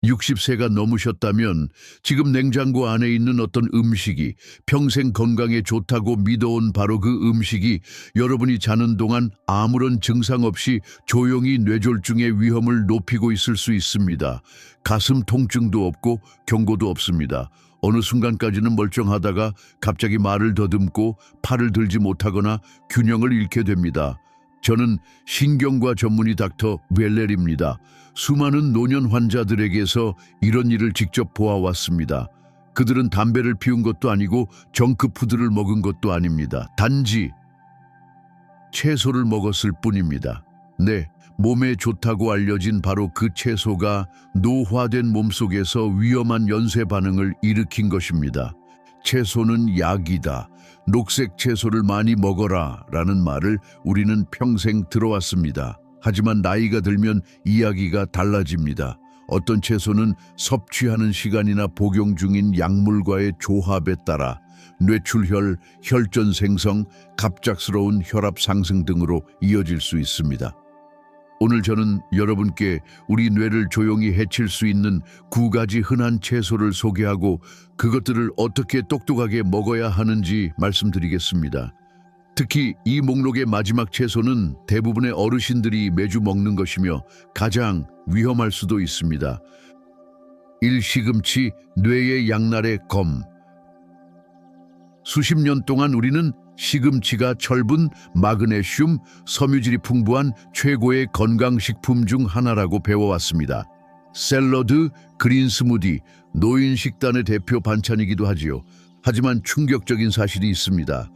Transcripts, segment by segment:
60세가 넘으셨다면 지금 냉장고 안에 있는 어떤 음식이 평생 건강에 좋다고 믿어온 바로 그 음식이 여러분이 자는 동안 아무런 증상 없이 조용히 뇌졸중의 위험을 높이고 있을 수 있습니다. 가슴 통증도 없고 경고도 없습니다. 어느 순간까지는 멀쩡하다가 갑자기 말을 더듬고 팔을 들지 못하거나 균형을 잃게 됩니다. 저는 신경과 전문의 닥터 웰렐입니다. 수많은 노년 환자들에게서 이런 일을 직접 보아왔습니다. 그들은 담배를 피운 것도 아니고 정크푸드를 먹은 것도 아닙니다. 단지 채소를 먹었을 뿐입니다. 네, 몸에 좋다고 알려진 바로 그 채소가 노화된 몸속에서 위험한 연쇄 반응을 일으킨 것입니다. 채소는 약이다. 녹색 채소를 많이 먹어라 라는 말을 우리는 평생 들어왔습니다. 하지만 나이가 들면 이야기가 달라집니다. 어떤 채소는 섭취하는 시간이나 복용 중인 약물과의 조합에 따라 뇌출혈, 혈전 생성, 갑작스러운 혈압 상승 등으로 이어질 수 있습니다. 오늘 저는 여러분께 우리 뇌를 조용히 해칠 수 있는 9가지 흔한 채소를 소개하고 그것들을 어떻게 똑똑하게 먹어야 하는지 말씀드리겠습니다. 특히 이 목록의 마지막 채소는 대부분의 어르신들이 매주 먹는 것이며 가장 위험할 수도 있습니다. 1. 시금치, 뇌의 양날의 검. 수십 년 동안 우리는 시금치가 철분, 마그네슘, 섬유질이 풍부한 최고의 건강식품 중 하나라고 배워왔습니다. 샐러드, 그린 스무디, 노인 식단의 대표 반찬이기도 하지요. 하지만 충격적인 사실이 있습니다.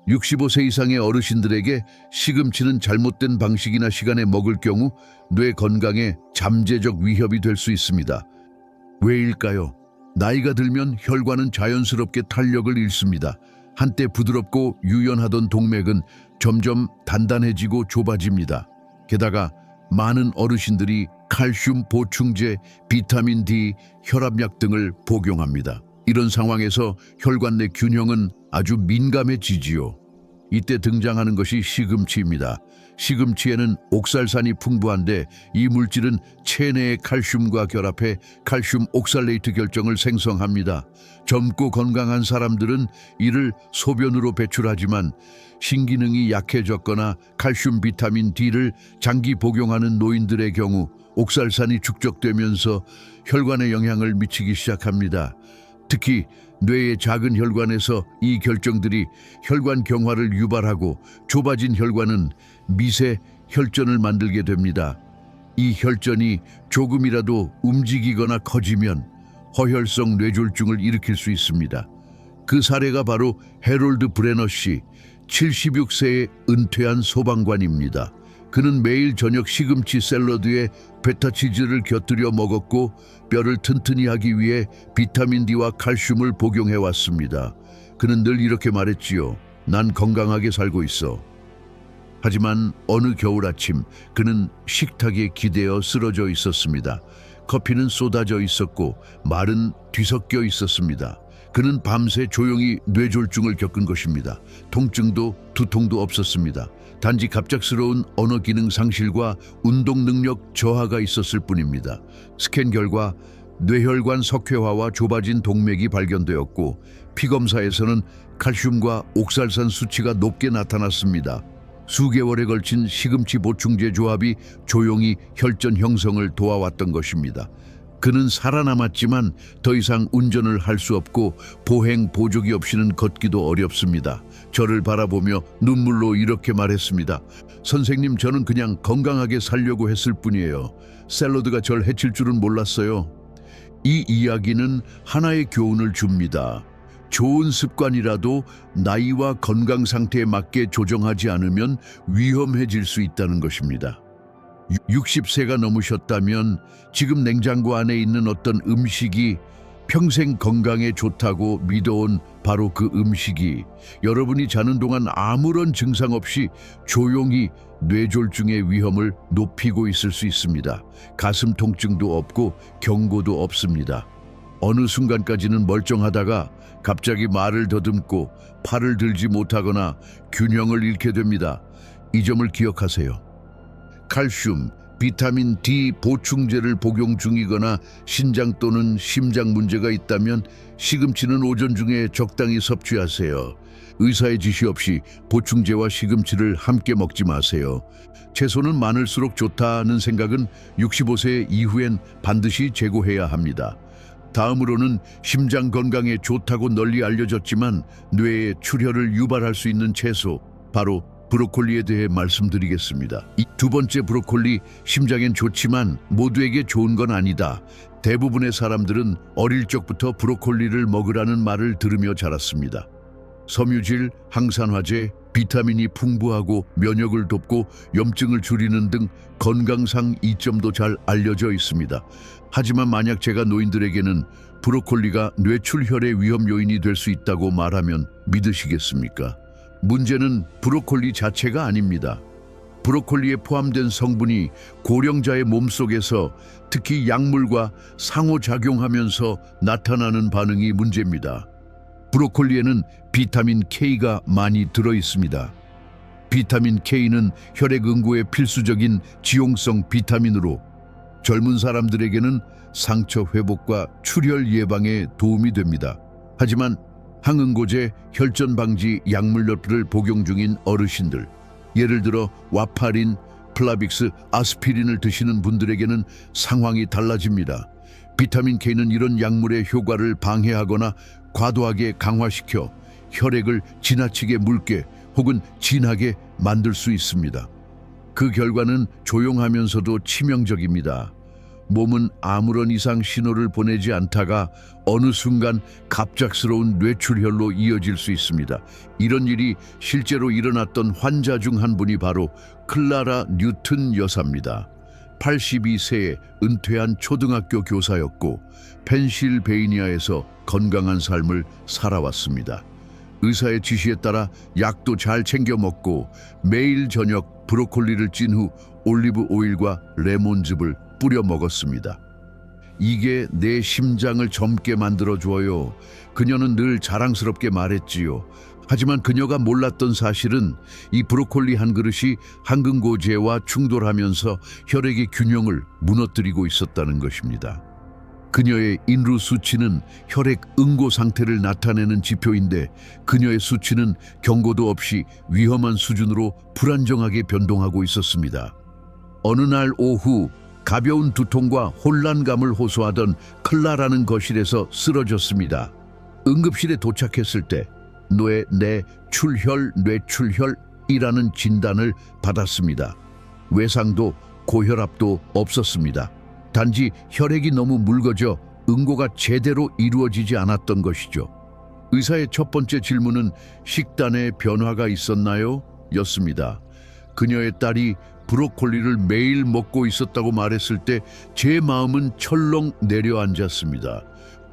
65세 이상의 어르신들에게 시금치는 잘못된 방식이나 시간에 먹을 경우 뇌 건강에 잠재적 위협이 될 수 있습니다. 왜일까요? 나이가 들면 혈관은 자연스럽게 탄력을 잃습니다. 한때 부드럽고 유연하던 동맥은 점점 단단해지고 좁아집니다. 게다가 많은 어르신들이 칼슘 보충제, 비타민 D, 혈압약 등을 복용합니다. 이런 상황에서 혈관 내 균형은 아주 민감해지지요. 이때 등장하는 것이 시금치입니다. 시금치에는 옥살산이 풍부한데 이 물질은 체내의 칼슘과 결합해 칼슘 옥살레이트 결정을 생성합니다. 젊고 건강한 사람들은 이를 소변으로 배출하지만 신기능이 약해졌거나 칼슘 비타민 D를 장기 복용하는 노인들의 경우 옥살산이 축적되면서 혈관에 영향을 미치기 시작합니다. 특히 뇌의 작은 혈관에서 이 결정들이 혈관 경화를 유발하고 좁아진 혈관은 미세 혈전을 만들게 됩니다. 이 혈전이 조금이라도 움직이거나 커지면 허혈성 뇌졸중을 일으킬 수 있습니다. 그 사례가 바로 해롤드 브레너 씨, 76세의 은퇴한 소방관입니다. 그는 매일 저녁 시금치 샐러드에 베타치즈를 곁들여 먹었고 뼈를 튼튼히 하기 위해 비타민 D와 칼슘을 복용해 왔습니다. 그는 늘 이렇게 말했지요. 난 건강하게 살고 있어. 하지만 어느 겨울 아침 그는 식탁에 기대어 쓰러져 있었습니다. 커피는 쏟아져 있었고 말은 뒤섞여 있었습니다. 그는 밤새 조용히 뇌졸중을 겪은 것입니다. 통증도 두통도 없었습니다. 단지 갑작스러운 언어 기능 상실과 운동 능력 저하가 있었을 뿐입니다. 스캔 결과 뇌혈관 석회화와 좁아진 동맥이 발견되었고 피검사에서는 칼슘과 옥살산 수치가 높게 나타났습니다. 수개월에 걸친 시금치 보충제 조합이 조용히 혈전 형성을 도와왔던 것입니다. 그는 살아남았지만 더 이상 운전을 할 수 없고 보행 보조기 없이는 걷기도 어렵습니다. 저를 바라보며 눈물로 이렇게 말했습니다. 선생님, 저는 그냥 건강하게 살려고 했을 뿐이에요. 샐러드가 절 해칠 줄은 몰랐어요. 이 이야기는 하나의 교훈을 줍니다. 좋은 습관이라도 나이와 건강 상태에 맞게 조정하지 않으면 위험해질 수 있다는 것입니다. 60세가 넘으셨다면 지금 냉장고 안에 있는 어떤 음식이 평생 건강에 좋다고 믿어온 바로 그 음식이 여러분이 자는 동안 아무런 증상 없이 조용히 뇌졸중의 위험을 높이고 있을 수 있습니다. 가슴 통증도 없고 경고도 없습니다. 어느 순간까지는 멀쩡하다가 갑자기 말을 더듬고 팔을 들지 못하거나 균형을 잃게 됩니다. 이 점을 기억하세요. 칼슘, 비타민 D 보충제를 복용 중이거나 신장 또는 심장 문제가 있다면 시금치는 오전 중에 적당히 섭취하세요. 의사의 지시 없이 보충제와 시금치를 함께 먹지 마세요. 채소는 많을수록 좋다는 생각은 65세 이후엔 반드시 제고해야 합니다. 다음으로는 심장 건강에 좋다고 널리 알려졌지만 뇌에 출혈을 유발할 수 있는 채소, 바로 브로콜리에 대해 말씀드리겠습니다. 이 두 번째, 브로콜리, 심장엔 좋지만 모두에게 좋은 건 아니다. 대부분의 사람들은 어릴 적부터 브로콜리를 먹으라는 말을 들으며 자랐습니다. 섬유질, 항산화제, 비타민이 풍부하고 면역을 돕고 염증을 줄이는 등 건강상 이점도 잘 알려져 있습니다. 하지만 만약 제가 노인들에게는 브로콜리가 뇌출혈의 위험 요인이 될 수 있다고 말하면 믿으시겠습니까? 문제는 브로콜리 자체가 아닙니다. 브로콜리에 포함된 성분이 고령자의 몸속에서 특히 약물과 상호작용하면서 나타나는 반응이 문제입니다. 브로콜리에는 비타민 K가 많이 들어 있습니다. 비타민 K는 혈액 응고에 필수적인 지용성 비타민으로 젊은 사람들에게는 상처 회복과 출혈 예방에 도움이 됩니다. 하지만 항응고제, 혈전 방지 약물들을 복용 중인 어르신들, 예를 들어 와파린, 플라빅스, 아스피린을 드시는 분들에게는 상황이 달라집니다. 비타민 K는 이런 약물의 효과를 방해하거나 과도하게 강화시켜 혈액을 지나치게 묽게 혹은 진하게 만들 수 있습니다. 그 결과는 조용하면서도 치명적입니다. 몸은 아무런 이상 신호를 보내지 않다가 어느 순간 갑작스러운 뇌출혈로 이어질 수 있습니다. 이런 일이 실제로 일어났던 환자 중 한 분이 바로 클라라 뉴튼 여사입니다. 82세에 은퇴한 초등학교 교사였고 펜실베이니아에서 건강한 삶을 살아왔습니다. 의사의 지시에 따라 약도 잘 챙겨 먹고 매일 저녁 브로콜리를 찐 후 올리브 오일과 레몬즙을 뿌려 먹었습니다. 이게 내 심장을 젊게 만들어줘요. 그녀는 늘 자랑스럽게 말했지요. 하지만 그녀가 몰랐던 사실은 이 브로콜리 한 그릇이 항근고제와 충돌하면서 혈액의 균형을 무너뜨리고 있었다는 것입니다. 그녀의 인루 수치는 혈액 응고 상태를 나타내는 지표인데 그녀의 수치는 경고도 없이 위험한 수준으로 불안정하게 변동하고 있었습니다. 어느 날 오후 가벼운 두통과 혼란감을 호소하던 클라라는 거실에서 쓰러졌습니다. 응급실에 도착했을 때 뇌출혈이라는 진단을 받았습니다. 외상도 고혈압도 없었습니다. 단지 혈액이 너무 묽어져 응고가 제대로 이루어지지 않았던 것이죠. 의사의 첫 번째 질문은 식단에 변화가 있었나요? 였습니다. 그녀의 딸이 브로콜리를 매일 먹고 있었다고 말했을 때 제 마음은 철렁 내려앉았습니다.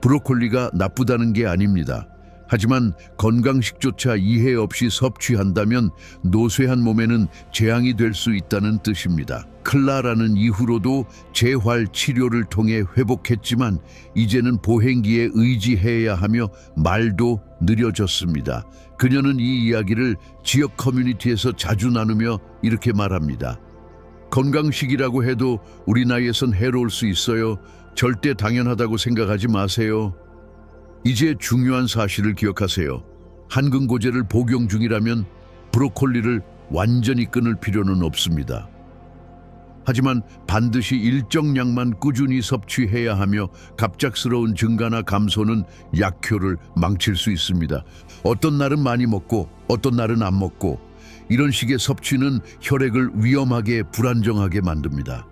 브로콜리가 나쁘다는 게 아닙니다. 하지만 건강식조차 이해 없이 섭취한다면 노쇠한 몸에는 재앙이 될 수 있다는 뜻입니다. 클라라는 이후로도 재활 치료를 통해 회복했지만 이제는 보행기에 의지해야 하며 말도 느려졌습니다. 그녀는 이 이야기를 지역 커뮤니티에서 자주 나누며 이렇게 말합니다. 건강식이라고 해도 우리 나이에선 해로울 수 있어요. 절대 당연하다고 생각하지 마세요. 이제 중요한 사실을 기억하세요. 항근고제를 복용 중이라면 브로콜리를 완전히 끊을 필요는 없습니다. 하지만 반드시 일정량만 꾸준히 섭취해야 하며 갑작스러운 증가나 감소는 약효를 망칠 수 있습니다. 어떤 날은 많이 먹고 어떤 날은 안 먹고 이런 식의 섭취는 혈액을 위험하게 불안정하게 만듭니다.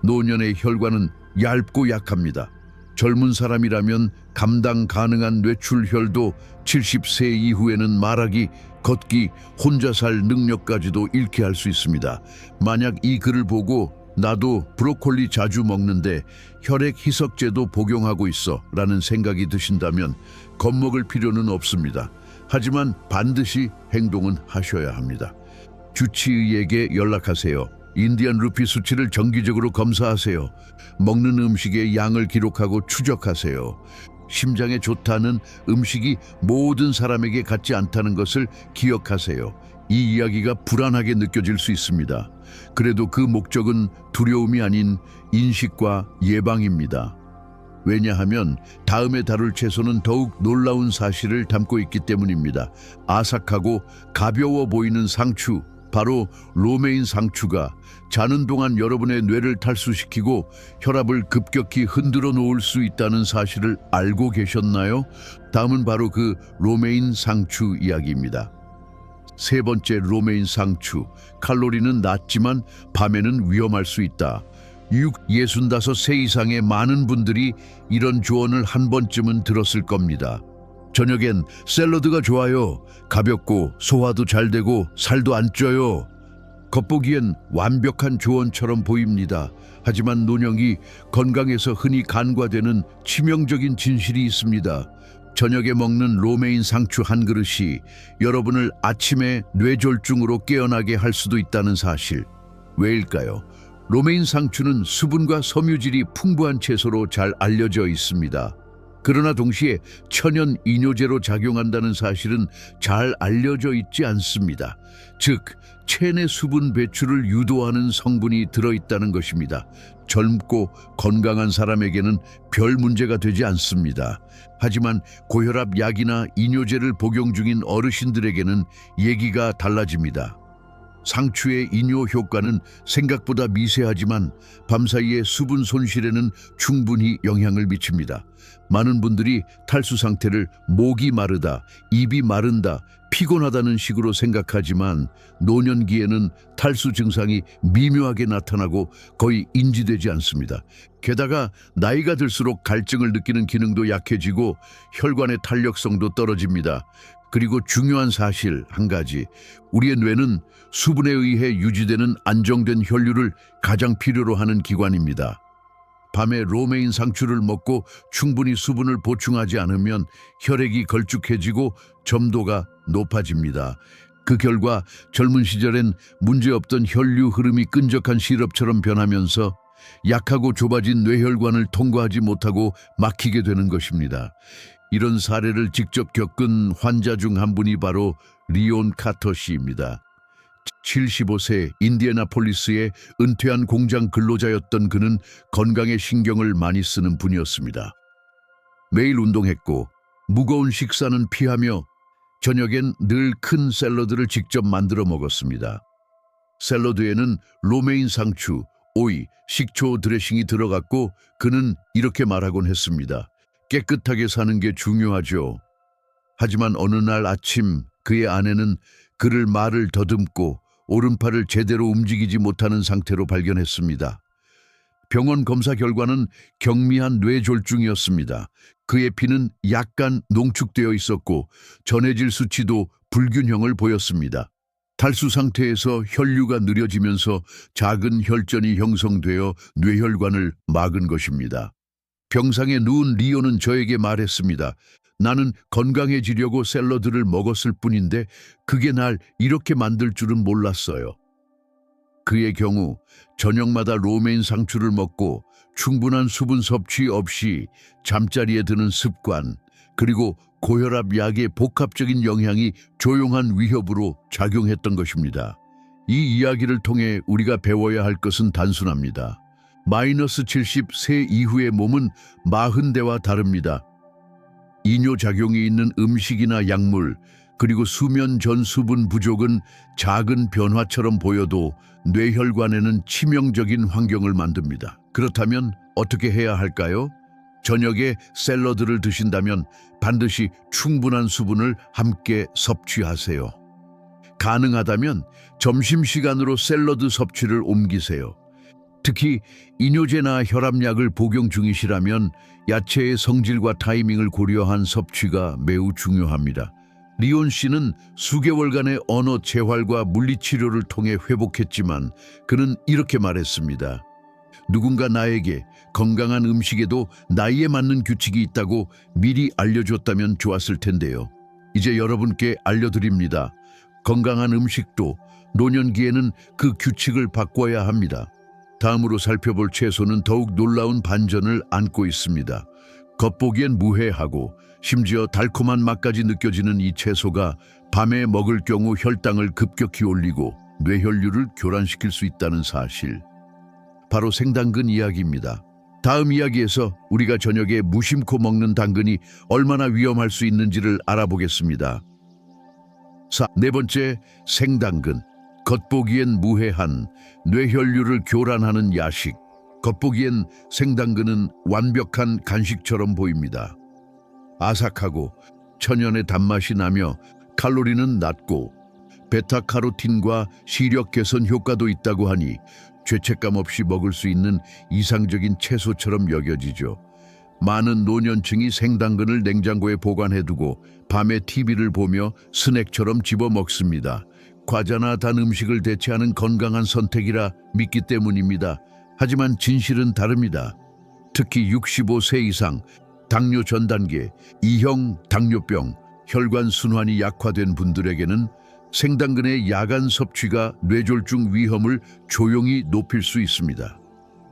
노년의 혈관은 얇고 약합니다. 젊은 사람이라면 감당 가능한 뇌출혈도 70세 이후에는 말하기, 걷기, 혼자 살 능력까지도 잃게 할 수 있습니다. 만약 이 글을 보고 나도 브로콜리 자주 먹는데 혈액 희석제도 복용하고 있어 라는 생각이 드신다면 겁먹을 필요는 없습니다. 하지만 반드시 행동은 하셔야 합니다. 주치의에게 연락하세요. 인디안 루피 수치를 정기적으로 검사하세요. 먹는 음식의 양을 기록하고 추적하세요. 심장에 좋다는 음식이 모든 사람에게 같지 않다는 것을 기억하세요. 이 이야기가 불안하게 느껴질 수 있습니다. 그래도 그 목적은 두려움이 아닌 인식과 예방입니다. 왜냐하면 다음에 다룰 채소는 더욱 놀라운 사실을 담고 있기 때문입니다. 아삭하고 가벼워 보이는 상추, 바로 로메인 상추가 자는 동안 여러분의 뇌를 탈수시키고 혈압을 급격히 흔들어 놓을 수 있다는 사실을 알고 계셨나요? 다음은 바로 그 로메인 상추 이야기입니다. 세 번째, 로메인 상추. 칼로리는 낮지만 밤에는 위험할 수 있다. 65세 이상의 많은 분들이 이런 조언을 한 번쯤은 들었을 겁니다. 저녁엔 샐러드가 좋아요. 가볍고 소화도 잘 되고 살도 안 쪄요. 겉보기엔 완벽한 조언처럼 보입니다. 하지만 논영이 건강에서 흔히 간과되는 치명적인 진실이 있습니다. 저녁에 먹는 로메인 상추 한 그릇이 여러분을 아침에 뇌졸중으로 깨어나게 할 수도 있다는 사실. 왜일까요? 로메인 상추는 수분과 섬유질이 풍부한 채소로 잘 알려져 있습니다. 그러나 동시에 천연 이뇨제로 작용한다는 사실은 잘 알려져 있지 않습니다. 즉, 체내 수분 배출을 유도하는 성분이 들어있다는 것입니다. 젊고 건강한 사람에게는 별 문제가 되지 않습니다. 하지만 고혈압 약이나 이뇨제를 복용 중인 어르신들에게는 얘기가 달라집니다. 상추의 이뇨 효과는 생각보다 미세하지만 밤사이의 수분 손실에는 충분히 영향을 미칩니다. 많은 분들이 탈수 상태를 목이 마르다, 입이 마른다, 피곤하다는 식으로 생각하지만 노년기에는 탈수 증상이 미묘하게 나타나고 거의 인지되지 않습니다. 게다가 나이가 들수록 갈증을 느끼는 기능도 약해지고 혈관의 탄력성도 떨어집니다. 그리고 중요한 사실 한 가지, 우리의 뇌는 수분에 의해 유지되는 안정된 혈류를 가장 필요로 하는 기관입니다. 밤에 로메인 상추를 먹고 충분히 수분을 보충하지 않으면 혈액이 걸쭉해지고 점도가 높아집니다. 그 결과 젊은 시절엔 문제없던 혈류 흐름이 끈적한 시럽처럼 변하면서 약하고 좁아진 뇌혈관을 통과하지 못하고 막히게 되는 것입니다. 이런 사례를 직접 겪은 환자 중 한 분이 바로 리온 카터 씨입니다. 75세 인디애나폴리스의 은퇴한 공장 근로자였던 그는 건강에 신경을 많이 쓰는 분이었습니다. 매일 운동했고 무거운 식사는 피하며 저녁엔 늘 큰 샐러드를 직접 만들어 먹었습니다. 샐러드에는 로메인 상추, 오이, 식초 드레싱이 들어갔고 그는 이렇게 말하곤 했습니다. 깨끗하게 사는 게 중요하죠. 하지만 어느 날 아침 그의 아내는 그를 말을 더듬고 오른팔을 제대로 움직이지 못하는 상태로 발견했습니다. 병원 검사 결과는 경미한 뇌졸중이었습니다. 그의 피는 약간 농축되어 있었고 전해질 수치도 불균형을 보였습니다. 탈수 상태에서 혈류가 느려지면서 작은 혈전이 형성되어 뇌혈관을 막은 것입니다. 병상에 누운 리오는 저에게 말했습니다. 나는 건강해지려고 샐러드를 먹었을 뿐인데 그게 날 이렇게 만들 줄은 몰랐어요. 그의 경우 저녁마다 로메인 상추를 먹고 충분한 수분 섭취 없이 잠자리에 드는 습관, 그리고 고혈압 약의 복합적인 영향이 조용한 위협으로 작용했던 것입니다. 이 이야기를 통해 우리가 배워야 할 것은 단순합니다. 마이너스 70세 이후의 몸은 40대와 다릅니다. 이뇨작용이 있는 음식이나 약물, 그리고 수면 전 수분 부족은 작은 변화처럼 보여도 뇌혈관에는 치명적인 환경을 만듭니다. 그렇다면 어떻게 해야 할까요? 저녁에 샐러드를 드신다면 반드시 충분한 수분을 함께 섭취하세요. 가능하다면 점심시간으로 샐러드 섭취를 옮기세요. 특히 이뇨제나 혈압약을 복용 중이시라면 야채의 성질과 타이밍을 고려한 섭취가 매우 중요합니다. 리온 씨는 수개월간의 언어 재활과 물리치료를 통해 회복했지만 그는 이렇게 말했습니다. 누군가 나에게 건강한 음식에도 나이에 맞는 규칙이 있다고 미리 알려줬다면 좋았을 텐데요. 이제 여러분께 알려드립니다. 건강한 음식도 노년기에는 그 규칙을 바꿔야 합니다. 다음으로 살펴볼 채소는 더욱 놀라운 반전을 안고 있습니다. 겉보기엔 무해하고 심지어 달콤한 맛까지 느껴지는 이 채소가 밤에 먹을 경우 혈당을 급격히 올리고 뇌혈류를 교란시킬 수 있다는 사실. 바로 생당근 이야기입니다. 다음 이야기에서 우리가 저녁에 무심코 먹는 당근이 얼마나 위험할 수 있는지를 알아보겠습니다. 네 번째, 생당근. 겉보기엔 무해한 뇌혈류를 교란하는 야식. 겉보기엔 생당근은 완벽한 간식처럼 보입니다. 아삭하고 천연의 단맛이 나며 칼로리는 낮고 베타카로틴과 시력 개선 효과도 있다고 하니 죄책감 없이 먹을 수 있는 이상적인 채소처럼 여겨지죠. 많은 노년층이 생당근을 냉장고에 보관해두고 밤에 TV를 보며 스낵처럼 집어 먹습니다. 과자나 단 음식을 대체하는 건강한 선택이라 믿기 때문입니다. 하지만 진실은 다릅니다. 특히 65세 이상, 당뇨 전 단계, 2형 당뇨병, 혈관 순환이 약화된 분들에게는 생당근의 야간 섭취가 뇌졸중 위험을 조용히 높일 수 있습니다.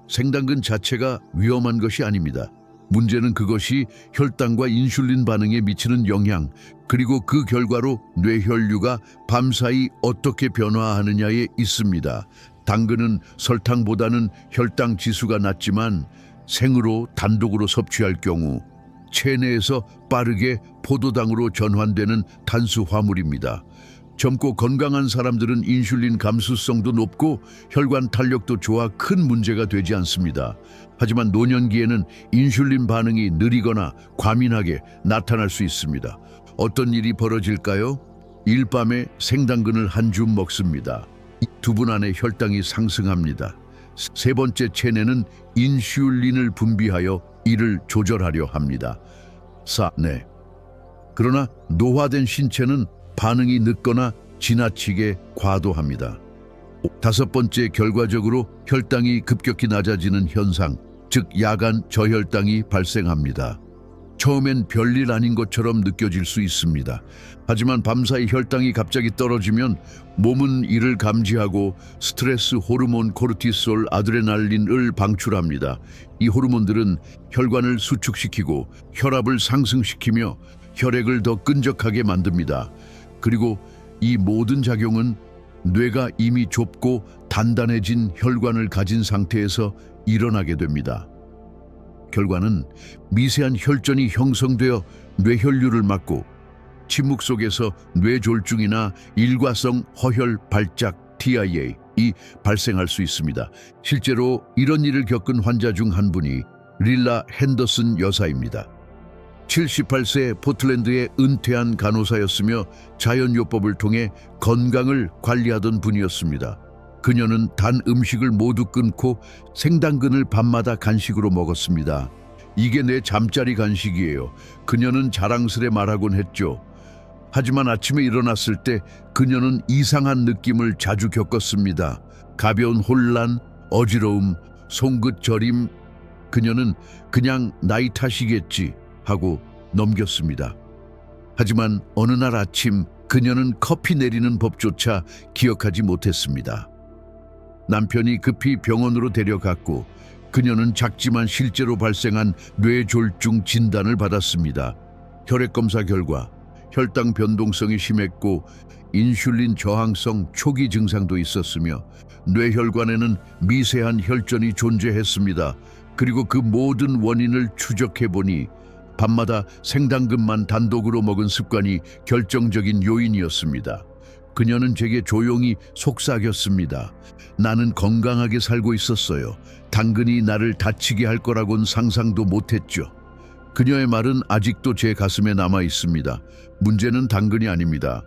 생당근 자체가 위험한 것이 아닙니다. 문제는 그것이 혈당과 인슐린 반응에 미치는 영향, 그리고 그 결과로 뇌혈류가 밤사이 어떻게 변화하느냐에 있습니다. 당근은 설탕보다는 혈당 지수가 낮지만 생으로 단독으로 섭취할 경우 체내에서 빠르게 포도당으로 전환되는 탄수화물입니다. 젊고 건강한 사람들은 인슐린 감수성도 높고 혈관 탄력도 좋아 큰 문제가 되지 않습니다. 하지만 노년기에는 인슐린 반응이 느리거나 과민하게 나타날 수 있습니다. 어떤 일이 벌어질까요? 일밤에 생당근을 한 줌 먹습니다. 2분 안에 혈당이 상승합니다. 세 번째, 체내는 인슐린을 분비하여 이를 조절하려 합니다. 네. 그러나 노화된 신체는 반응이 늦거나 지나치게 과도합니다. 다섯 번째, 결과적으로 혈당이 급격히 낮아지는 현상, 즉 야간 저혈당이 발생합니다. 처음엔 별일 아닌 것처럼 느껴질 수 있습니다. 하지만 밤사이 혈당이 갑자기 떨어지면 몸은 이를 감지하고 스트레스 호르몬 코르티솔, 아드레날린을 방출합니다. 이 호르몬들은 혈관을 수축시키고 혈압을 상승시키며 혈액을 더 끈적하게 만듭니다. 그리고 이 모든 작용은 뇌가 이미 좁고 단단해진 혈관을 가진 상태에서 일어나게 됩니다. 결과는 미세한 혈전이 형성되어 뇌혈류를 막고 침묵 속에서 뇌졸중이나 일과성 허혈 발작 TIA이 발생할 수 있습니다. 실제로 이런 일을 겪은 환자 중 한 분이 릴라 핸더슨 여사입니다. 78세 포틀랜드의 은퇴한 간호사였으며 자연요법을 통해 건강을 관리하던 분이었습니다. 그녀는 단 음식을 모두 끊고 생당근을 밤마다 간식으로 먹었습니다. 이게 내 잠자리 간식이에요. 그녀는 자랑스레 말하곤 했죠. 하지만 아침에 일어났을 때 그녀는 이상한 느낌을 자주 겪었습니다. 가벼운 혼란, 어지러움, 송긋 저림. 그녀는 그냥 나이 탓이겠지 하고 넘겼습니다. 하지만 어느 날 아침 그녀는 커피 내리는 법조차 기억하지 못했습니다. 남편이 급히 병원으로 데려갔고 그녀는 작지만 실제로 발생한 뇌졸중 진단을 받았습니다. 혈액검사 결과 혈당 변동성이 심했고 인슐린 저항성 초기 증상도 있었으며 뇌혈관에는 미세한 혈전이 존재했습니다. 그리고 그 모든 원인을 추적해보니 밤마다 생당근만 단독으로 먹은 습관이 결정적인 요인이었습니다. 그녀는 제게 조용히 속삭였습니다. 나는 건강하게 살고 있었어요. 당근이 나를 다치게 할 거라곤 상상도 못했죠. 그녀의 말은 아직도 제 가슴에 남아 있습니다. 문제는 당근이 아닙니다.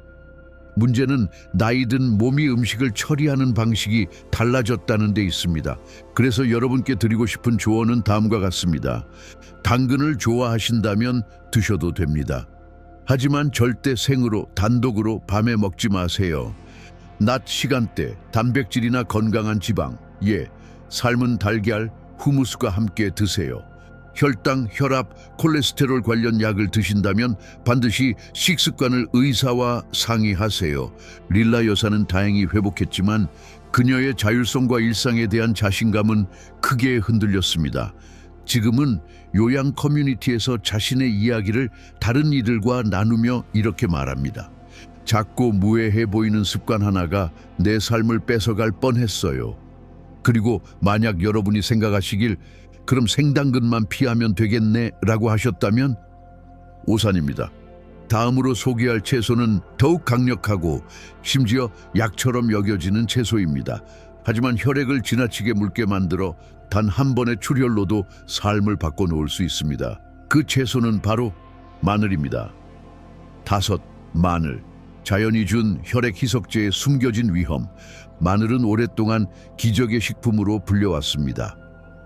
문제는 나이 든 몸이 음식을 처리하는 방식이 달라졌다는 데 있습니다. 그래서 여러분께 드리고 싶은 조언은 다음과 같습니다. 당근을 좋아하신다면 드셔도 됩니다. 하지만 절대 생으로 단독으로 밤에 먹지 마세요. 낮 시간대 단백질이나 건강한 지방, 삶은 달걀, 후무스과 함께 드세요. 혈당, 혈압, 콜레스테롤 관련 약을 드신다면 반드시 식습관을 의사와 상의하세요. 릴라 여사는 다행히 회복했지만 그녀의 자율성과 일상에 대한 자신감은 크게 흔들렸습니다. 지금은 요양 커뮤니티에서 자신의 이야기를 다른 이들과 나누며 이렇게 말합니다. 작고 무해해 보이는 습관 하나가 내 삶을 뺏어갈 뻔했어요. 그리고 만약 여러분이 생각하시길 그럼 생당근만 피하면 되겠네 라고 하셨다면 오산입니다. 다음으로 소개할 채소는 더욱 강력하고 심지어 약처럼 여겨지는 채소입니다. 하지만 혈액을 지나치게 묽게 만들어 단 한 번의 출혈로도 삶을 바꿔놓을 수 있습니다. 그 채소는 바로 마늘입니다. 5. 마늘. 자연이 준 혈액 희석제의 숨겨진 위험. 마늘은 오랫동안 기적의 식품으로 불려왔습니다.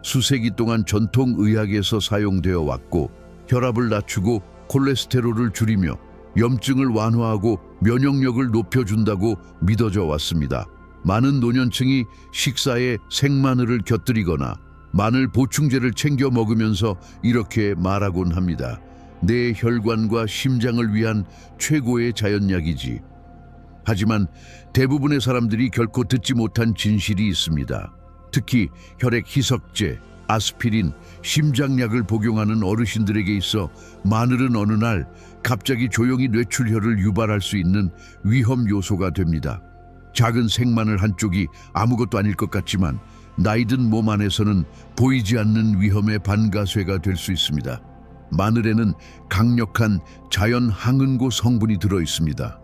수세기 동안 전통 의학에서 사용되어 왔고 혈압을 낮추고 콜레스테롤을 줄이며 염증을 완화하고 면역력을 높여준다고 믿어져 왔습니다. 많은 노년층이 식사에 생마늘을 곁들이거나 마늘 보충제를 챙겨 먹으면서 이렇게 말하곤 합니다. 내 혈관과 심장을 위한 최고의 자연약이지. 하지만 대부분의 사람들이 결코 듣지 못한 진실이 있습니다. 특히 혈액 희석제, 아스피린, 심장약을 복용하는 어르신들에게 있어 마늘은 어느 날 갑자기 조용히 뇌출혈을 유발할 수 있는 위험 요소가 됩니다. 작은 생마늘 한쪽이 아무것도 아닐 것 같지만 나이든 몸 안에서는 보이지 않는 위험의 반가쇠가 될 수 있습니다. 마늘에는 강력한 자연 항응고 성분이 들어 있습니다.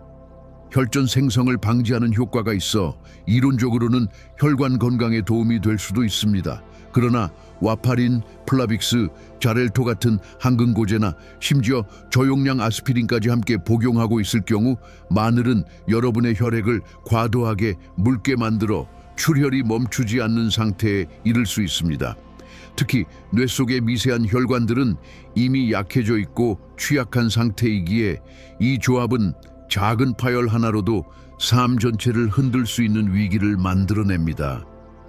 혈전 생성을 방지하는 효과가 있어 이론적으로는 혈관 건강에 도움이 될 수도 있습니다. 그러나 와파린, 플라빅스, 자렐토 같은 항근고제나 심지어 저용량 아스피린까지 함께 복용하고 있을 경우 마늘은 여러분의 혈액을 과도하게 묽게 만들어 출혈이 멈추지 않는 상태에 이를 수 있습니다. 특히 뇌 속의 미세한 혈관들은 이미 약해져 있고 취약한 상태이기에 이 조합은 작은 파열 하나로도 삶 전체를 흔들 수 있는 위기를 만들어냅니다.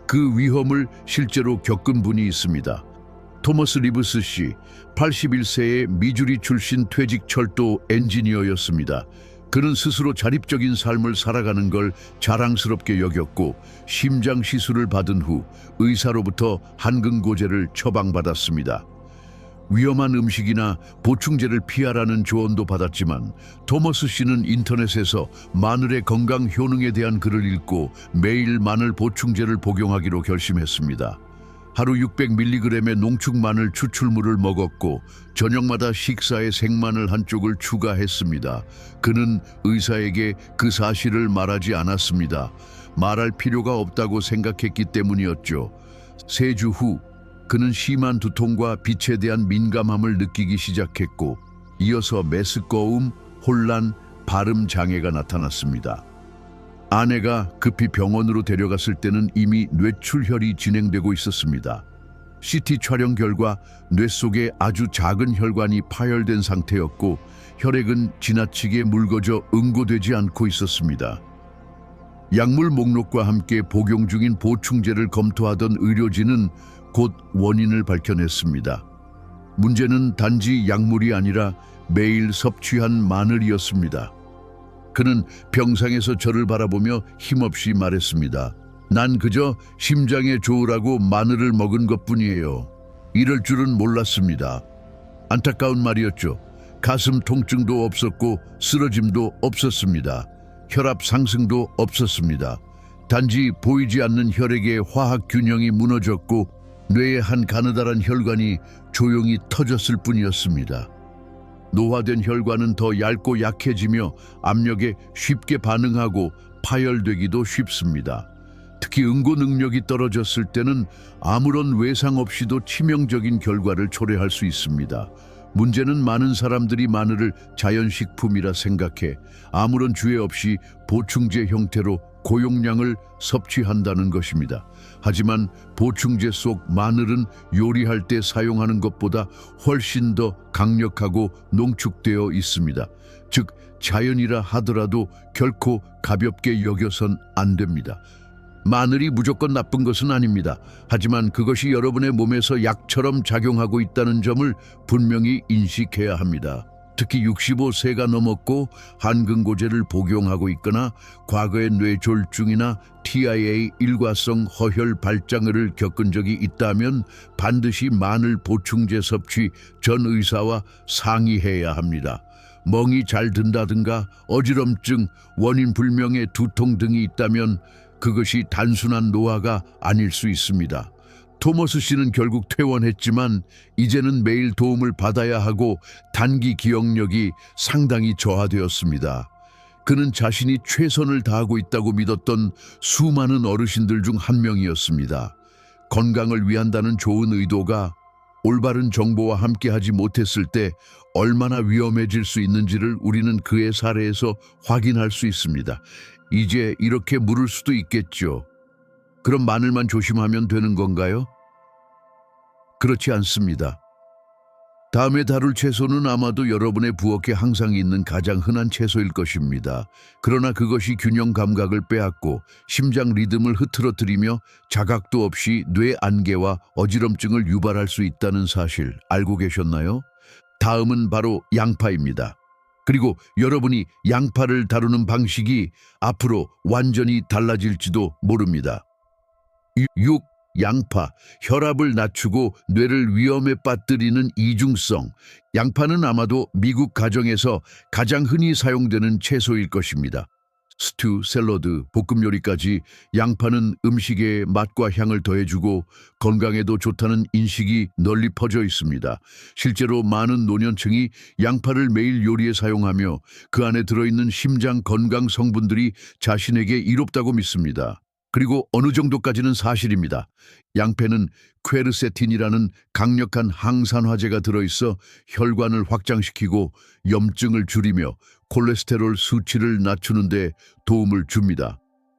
그 위험을 실제로 겪은 분이 있습니다. 토머스 리브스 씨, 81세의 미주리 출신 퇴직 철도 엔지니어였습니다. 그는 스스로 자립적인 삶을 살아가는 걸 자랑스럽게 여겼고 심장 시술을 받은 후 의사로부터 항근고제를 처방받았습니다. 위험한 음식이나 보충제를 피하라는 조언도 받았지만 토머스 씨는 인터넷에서 마늘의 건강 효능에 대한 글을 읽고 매일 마늘 보충제를 복용하기로 결심했습니다. 하루 600mg의 농축 마늘 추출물을 먹었고 저녁마다 식사에 생마늘 한쪽을 추가했습니다. 그는 의사에게 그 사실을 말하지 않았습니다. 말할 필요가 없다고 생각했기 때문이었죠. 3주 후 그는 심한 두통과 빛에 대한 민감함을 느끼기 시작했고 이어서 메스꺼움, 혼란, 발음 장애가 나타났습니다. 아내가 급히 병원으로 데려갔을 때는 이미 뇌출혈이 진행되고 있었습니다. CT 촬영 결과 뇌 속에 아주 작은 혈관이 파열된 상태였고 혈액은 지나치게 묽어져 응고되지 않고 있었습니다. 약물 목록과 함께 복용 중인 보충제를 검토하던 의료진은 곧 원인을 밝혀냈습니다. 문제는 단지 약물이 아니라 매일 섭취한 마늘이었습니다. 그는 병상에서 저를 바라보며 힘없이 말했습니다. 난 그저 심장에 좋으라고 마늘을 먹은 것뿐이에요. 이럴 줄은 몰랐습니다. 안타까운 말이었죠. 가슴 통증도 없었고 쓰러짐도 없었습니다. 혈압 상승도 없었습니다. 단지 보이지 않는 혈액의 화학 균형이 무너졌고 뇌의 한 가느다란 혈관이 조용히 터졌을 뿐이었습니다. 노화된 혈관은 더 얇고 약해지며 압력에 쉽게 반응하고 파열되기도 쉽습니다. 특히 응고 능력이 떨어졌을 때는 아무런 외상 없이도 치명적인 결과를 초래할 수 있습니다. 문제는 많은 사람들이 마늘을 자연식품이라 생각해 아무런 주의 없이 보충제 형태로 고용량을 섭취한다는 것입니다. 하지만 보충제 속 마늘은 요리할 때 사용하는 것보다 훨씬 더 강력하고 농축되어 있습니다. 즉, 자연이라 하더라도 결코 가볍게 여겨선 안 됩니다. 마늘이 무조건 나쁜 것은 아닙니다. 하지만 그것이 여러분의 몸에서 약처럼 작용하고 있다는 점을 분명히 인식해야 합니다. 특히 65세가 넘었고 한근고제를 복용하고 있거나 과거에 뇌졸중이나 TIA 일과성 허혈 발작을 겪은 적이 있다면 반드시 마늘 보충제 섭취 전 의사와 상의해야 합니다. 멍이 잘 든다든가 어지럼증, 원인 불명의 두통 등이 있다면 그것이 단순한 노화가 아닐 수 있습니다. 토머스 씨는 결국 퇴원했지만 이제는 매일 도움을 받아야 하고 단기 기억력이 상당히 저하되었습니다. 그는 자신이 최선을 다하고 있다고 믿었던 수많은 어르신들 중 한 명이었습니다. 건강을 위한다는 좋은 의도가 올바른 정보와 함께하지 못했을 때 얼마나 위험해질 수 있는지를 우리는 그의 사례에서 확인할 수 있습니다. 이제 이렇게 물을 수도 있겠죠. 그럼 마늘만 조심하면 되는 건가요? 그렇지 않습니다. 다음에 다룰 채소는 아마도 여러분의 부엌에 항상 있는 가장 흔한 채소일 것입니다. 그러나 그것이 균형 감각을 빼앗고 심장 리듬을 흐트러뜨리며 자각도 없이 뇌 안개와 어지럼증을 유발할 수 있다는 사실 알고 계셨나요? 다음은 바로 양파입니다. 그리고 여러분이 양파를 다루는 방식이 앞으로 완전히 달라질지도 모릅니다. 6. 양파, 혈압을 낮추고 뇌를 위험에 빠뜨리는 이중성. 양파는 아마도 미국 가정에서 가장 흔히 사용되는 채소일 것입니다. 스튜, 샐러드, 볶음 요리까지 양파는 음식에 맛과 향을 더해주고 건강에도 좋다는 인식이 널리 퍼져 있습니다. 실제로 많은 노년층이 양파를 매일 요리에 사용하며 그 안에 들어있는 심장 건강 성분들이 자신에게 이롭다고 믿습니다. 그리고 어느 정도까지는 사실입니다. 양파는 퀘르세틴이라는 강력한 항산화제가 들어있어 혈관을 확장시키고 염증을 줄이며 콜레스테롤 수치를 낮추는 데 도움을 줍니다.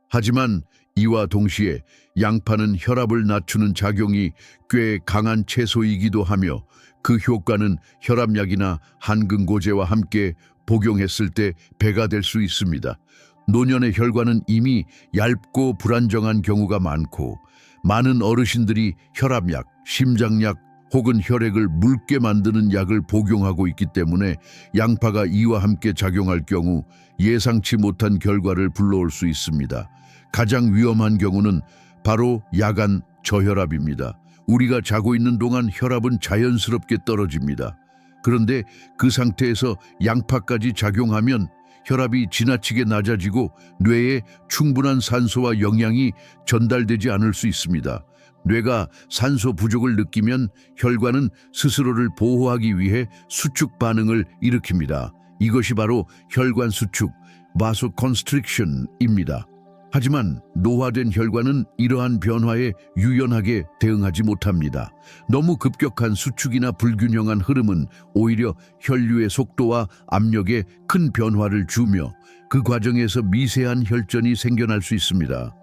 하지만 이와 동시에 양파는 혈압을 낮추는 작용이 꽤 강한 채소이기도 하며 그 효과는 혈압약이나 한근고제와 함께 복용했을 때 배가 될 수 있습니다. 노년의 혈관은 이미 얇고 불안정한 경우가 많고 많은 어르신들이 혈압약, 심장약 혹은 혈액을 묽게 만드는 약을 복용하고 있기 때문에 양파가 이와 함께 작용할 경우 예상치 못한 결과를 불러올 수 있습니다. 가장 위험한 경우는 바로 야간 저혈압입니다. 우리가 자고 있는 동안 혈압은 자연스럽게 떨어집니다. 그런데 그 상태에서 양파까지 작용하면 혈압이 지나치게 낮아지고 뇌에 충분한 산소와 영양이 전달되지 않을 수 있습니다. 뇌가 산소 부족을 느끼면 혈관은 스스로를 보호하기 위해 수축 반응을 일으킵니다. 이것이 바로 혈관 수축, 바소컨스트릭션입니다. 하지만 노화된 혈관은 이러한 변화에 유연하게 대응하지 못합니다. 너무 급격한 수축이나 불균형한 흐름은 오히려 혈류의 속도와 압력에 큰 변화를 주며 그 과정에서 미세한 혈전이 생겨날 수 있습니다.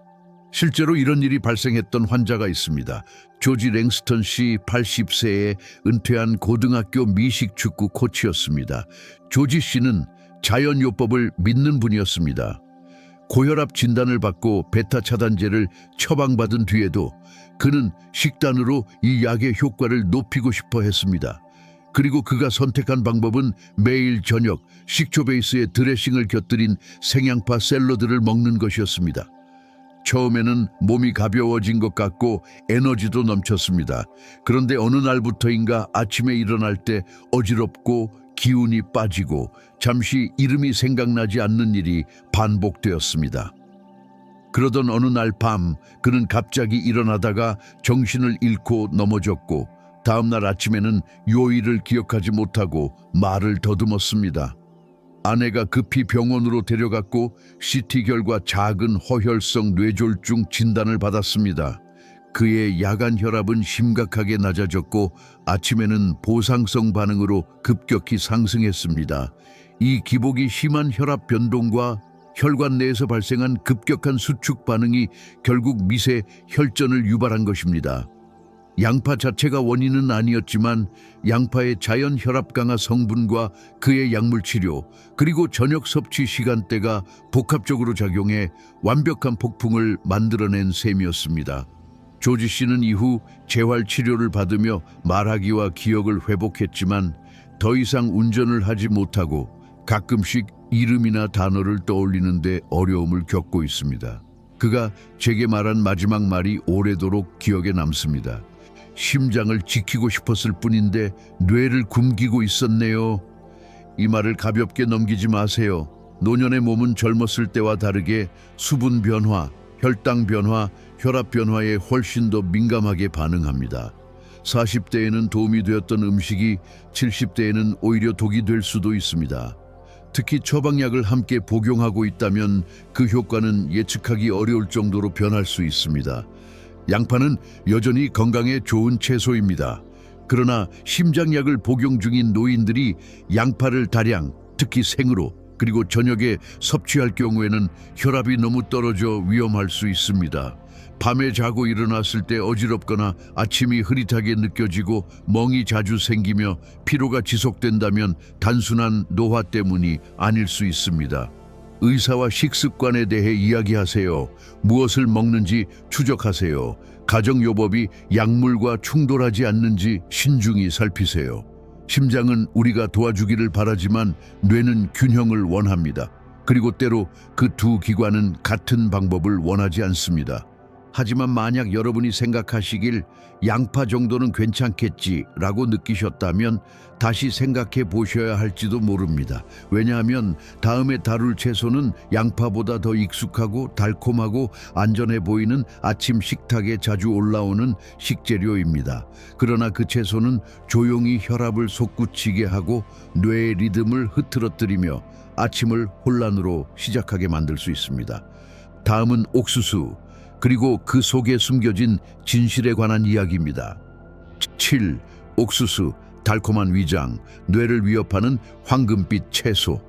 실제로 이런 일이 발생했던 환자가 있습니다. 조지 랭스턴 씨 80세에 은퇴한 고등학교 미식축구 코치였습니다. 조지 씨는 자연요법을 믿는 분이었습니다. 고혈압 진단을 받고 베타 차단제를 처방받은 뒤에도 그는 식단으로 이 약의 효과를 높이고 싶어 했습니다. 그리고 그가 선택한 방법은 매일 저녁 식초 베이스의 드레싱을 곁들인 생양파 샐러드를 먹는 것이었습니다. 처음에는 몸이 가벼워진 것 같고 에너지도 넘쳤습니다. 그런데 어느 날부터인가 아침에 일어날 때 어지럽고 기운이 빠지고 잠시 이름이 생각나지 않는 일이 반복되었습니다. 그러던 어느 날 밤 그는 갑자기 일어나다가 정신을 잃고 넘어졌고 다음 날 아침에는 요일을 기억하지 못하고 말을 더듬었습니다. 아내가 급히 병원으로 데려갔고 CT 결과 작은 허혈성 뇌졸중 진단을 받았습니다. 그의 야간 혈압은 심각하게 낮아졌고 아침에는 보상성 반응으로 급격히 상승했습니다. 이 기복이 심한 혈압 변동과 혈관 내에서 발생한 급격한 수축 반응이 결국 미세 혈전을 유발한 것입니다. 양파 자체가 원인은 아니었지만 양파의 자연 혈압 강화 성분과 그의 약물 치료 그리고 저녁 섭취 시간대가 복합적으로 작용해 완벽한 폭풍을 만들어낸 셈이었습니다. 조지 씨는 이후 재활 치료를 받으며 말하기와 기억을 회복했지만 더 이상 운전을 하지 못하고 가끔씩 이름이나 단어를 떠올리는데 어려움을 겪고 있습니다. 그가 제게 말한 마지막 말이 오래도록 기억에 남습니다. 심장을 지키고 싶었을 뿐인데 뇌를 굶기고 있었네요. 이 말을 가볍게 넘기지 마세요. 노년의 몸은 젊었을 때와 다르게 수분 변화, 혈당 변화, 혈압 변화에 훨씬 더 민감하게 반응합니다. 40대에는 도움이 되었던 음식이 70대에는 오히려 독이 될 수도 있습니다. 특히 처방약을 함께 복용하고 있다면 그 효과는 예측하기 어려울 정도로 변할 수 있습니다. 양파는 여전히 건강에 좋은 채소입니다. 그러나 심장약을 복용 중인 노인들이 양파를 다량, 특히 생으로 그리고 저녁에 섭취할 경우에는 혈압이 너무 떨어져 위험할 수 있습니다. 밤에 자고 일어났을 때 어지럽거나 아침이 흐릿하게 느껴지고 멍이 자주 생기며 피로가 지속된다면 단순한 노화 때문이 아닐 수 있습니다. 의사와 식습관에 대해 이야기하세요. 무엇을 먹는지 추적하세요. 가정요법이 약물과 충돌하지 않는지 신중히 살피세요. 심장은 우리가 도와주기를 바라지만 뇌는 균형을 원합니다. 그리고 때로 그 두 기관은 같은 방법을 원하지 않습니다. 하지만 만약 여러분이 생각하시길 양파 정도는 괜찮겠지라고 느끼셨다면 다시 생각해 보셔야 할지도 모릅니다. 왜냐하면 다음에 다룰 채소는 양파보다 더 익숙하고 달콤하고 안전해 보이는 아침 식탁에 자주 올라오는 식재료입니다. 그러나 그 채소는 조용히 혈압을 솟구치게 하고 뇌의 리듬을 흐트러뜨리며 아침을 혼란으로 시작하게 만들 수 있습니다. 다음은 옥수수, 그리고 그 속에 숨겨진 진실에 관한 이야기입니다. 7. 옥수수, 달콤한 위장, 뇌를 위협하는 황금빛 채소.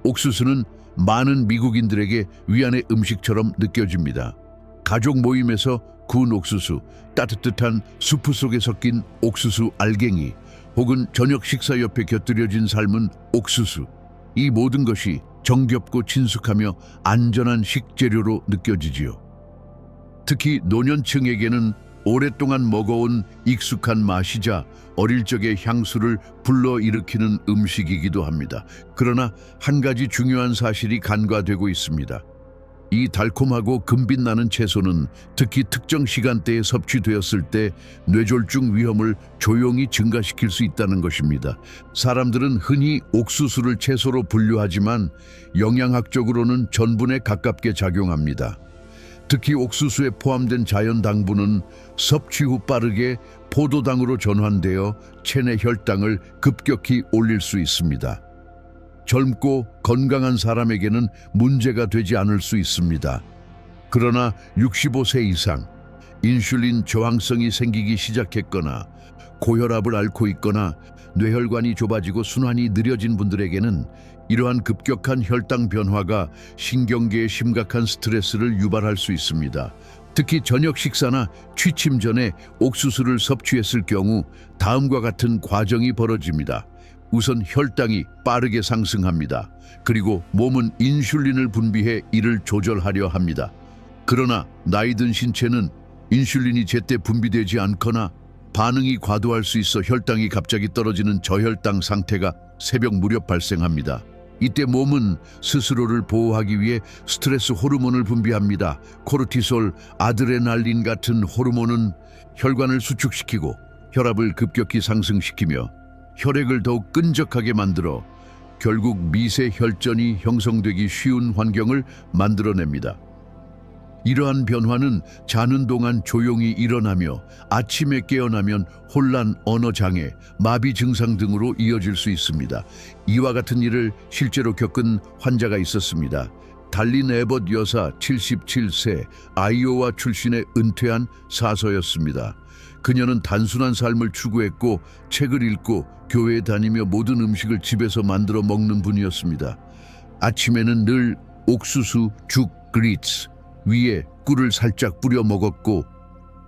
옥수수는 많은 미국인들에게 위안의 음식처럼 느껴집니다. 가족 모임에서 구운 옥수수, 따뜻한 수프 속에 섞인 옥수수 알갱이, 혹은 저녁 식사 옆에 곁들여진 삶은 옥수수. 이 모든 것이 정겹고 친숙하며 안전한 식재료로 느껴지지요. 특히 노년층에게는 오랫동안 먹어온 익숙한 맛이자 어릴 적의 향수를 불러일으키는 음식이기도 합니다. 그러나 한 가지 중요한 사실이 간과되고 있습니다. 이 달콤하고 금빛 나는 채소는 특히 특정 시간대에 섭취되었을 때 뇌졸중 위험을 조용히 증가시킬 수 있다는 것입니다. 사람들은 흔히 옥수수를 채소로 분류하지만 영양학적으로는 전분에 가깝게 작용합니다. 특히 옥수수에 포함된 자연 당분은 섭취 후 빠르게 포도당으로 전환되어 체내 혈당을 급격히 올릴 수 있습니다. 젊고 건강한 사람에게는 문제가 되지 않을 수 있습니다. 그러나 65세 이상, 인슐린 저항성이 생기기 시작했거나 고혈압을 앓고 있거나 뇌혈관이 좁아지고 순환이 느려진 분들에게는 이러한 급격한 혈당 변화가 신경계에 심각한 스트레스를 유발할 수 있습니다. 특히 저녁 식사나 취침 전에 옥수수를 섭취했을 경우 다음과 같은 과정이 벌어집니다. 우선 혈당이 빠르게 상승합니다. 그리고 몸은 인슐린을 분비해 이를 조절하려 합니다. 그러나 나이 든 신체는 인슐린이 제때 분비되지 않거나 반응이 과도할 수 있어 혈당이 갑자기 떨어지는 저혈당 상태가 새벽 무렵 발생합니다. 이때 몸은 스스로를 보호하기 위해 스트레스 호르몬을 분비합니다. 코르티솔, 아드레날린 같은 호르몬은 혈관을 수축시키고 혈압을 급격히 상승시키며 혈액을 더욱 끈적하게 만들어 결국 미세 혈전이 형성되기 쉬운 환경을 만들어냅니다. 이러한 변화는 자는 동안 조용히 일어나며 아침에 깨어나면 혼란, 언어장애, 마비 증상 등으로 이어질 수 있습니다. 이와 같은 일을 실제로 겪은 환자가 있었습니다. 달린 에벗 여사 77세, 아이오와 출신의 은퇴한 사서였습니다. 그녀는 단순한 삶을 추구했고 책을 읽고 교회에 다니며 모든 음식을 집에서 만들어 먹는 분이었습니다. 아침에는 늘 옥수수, 죽, 그리츠, 위에 꿀을 살짝 뿌려 먹었고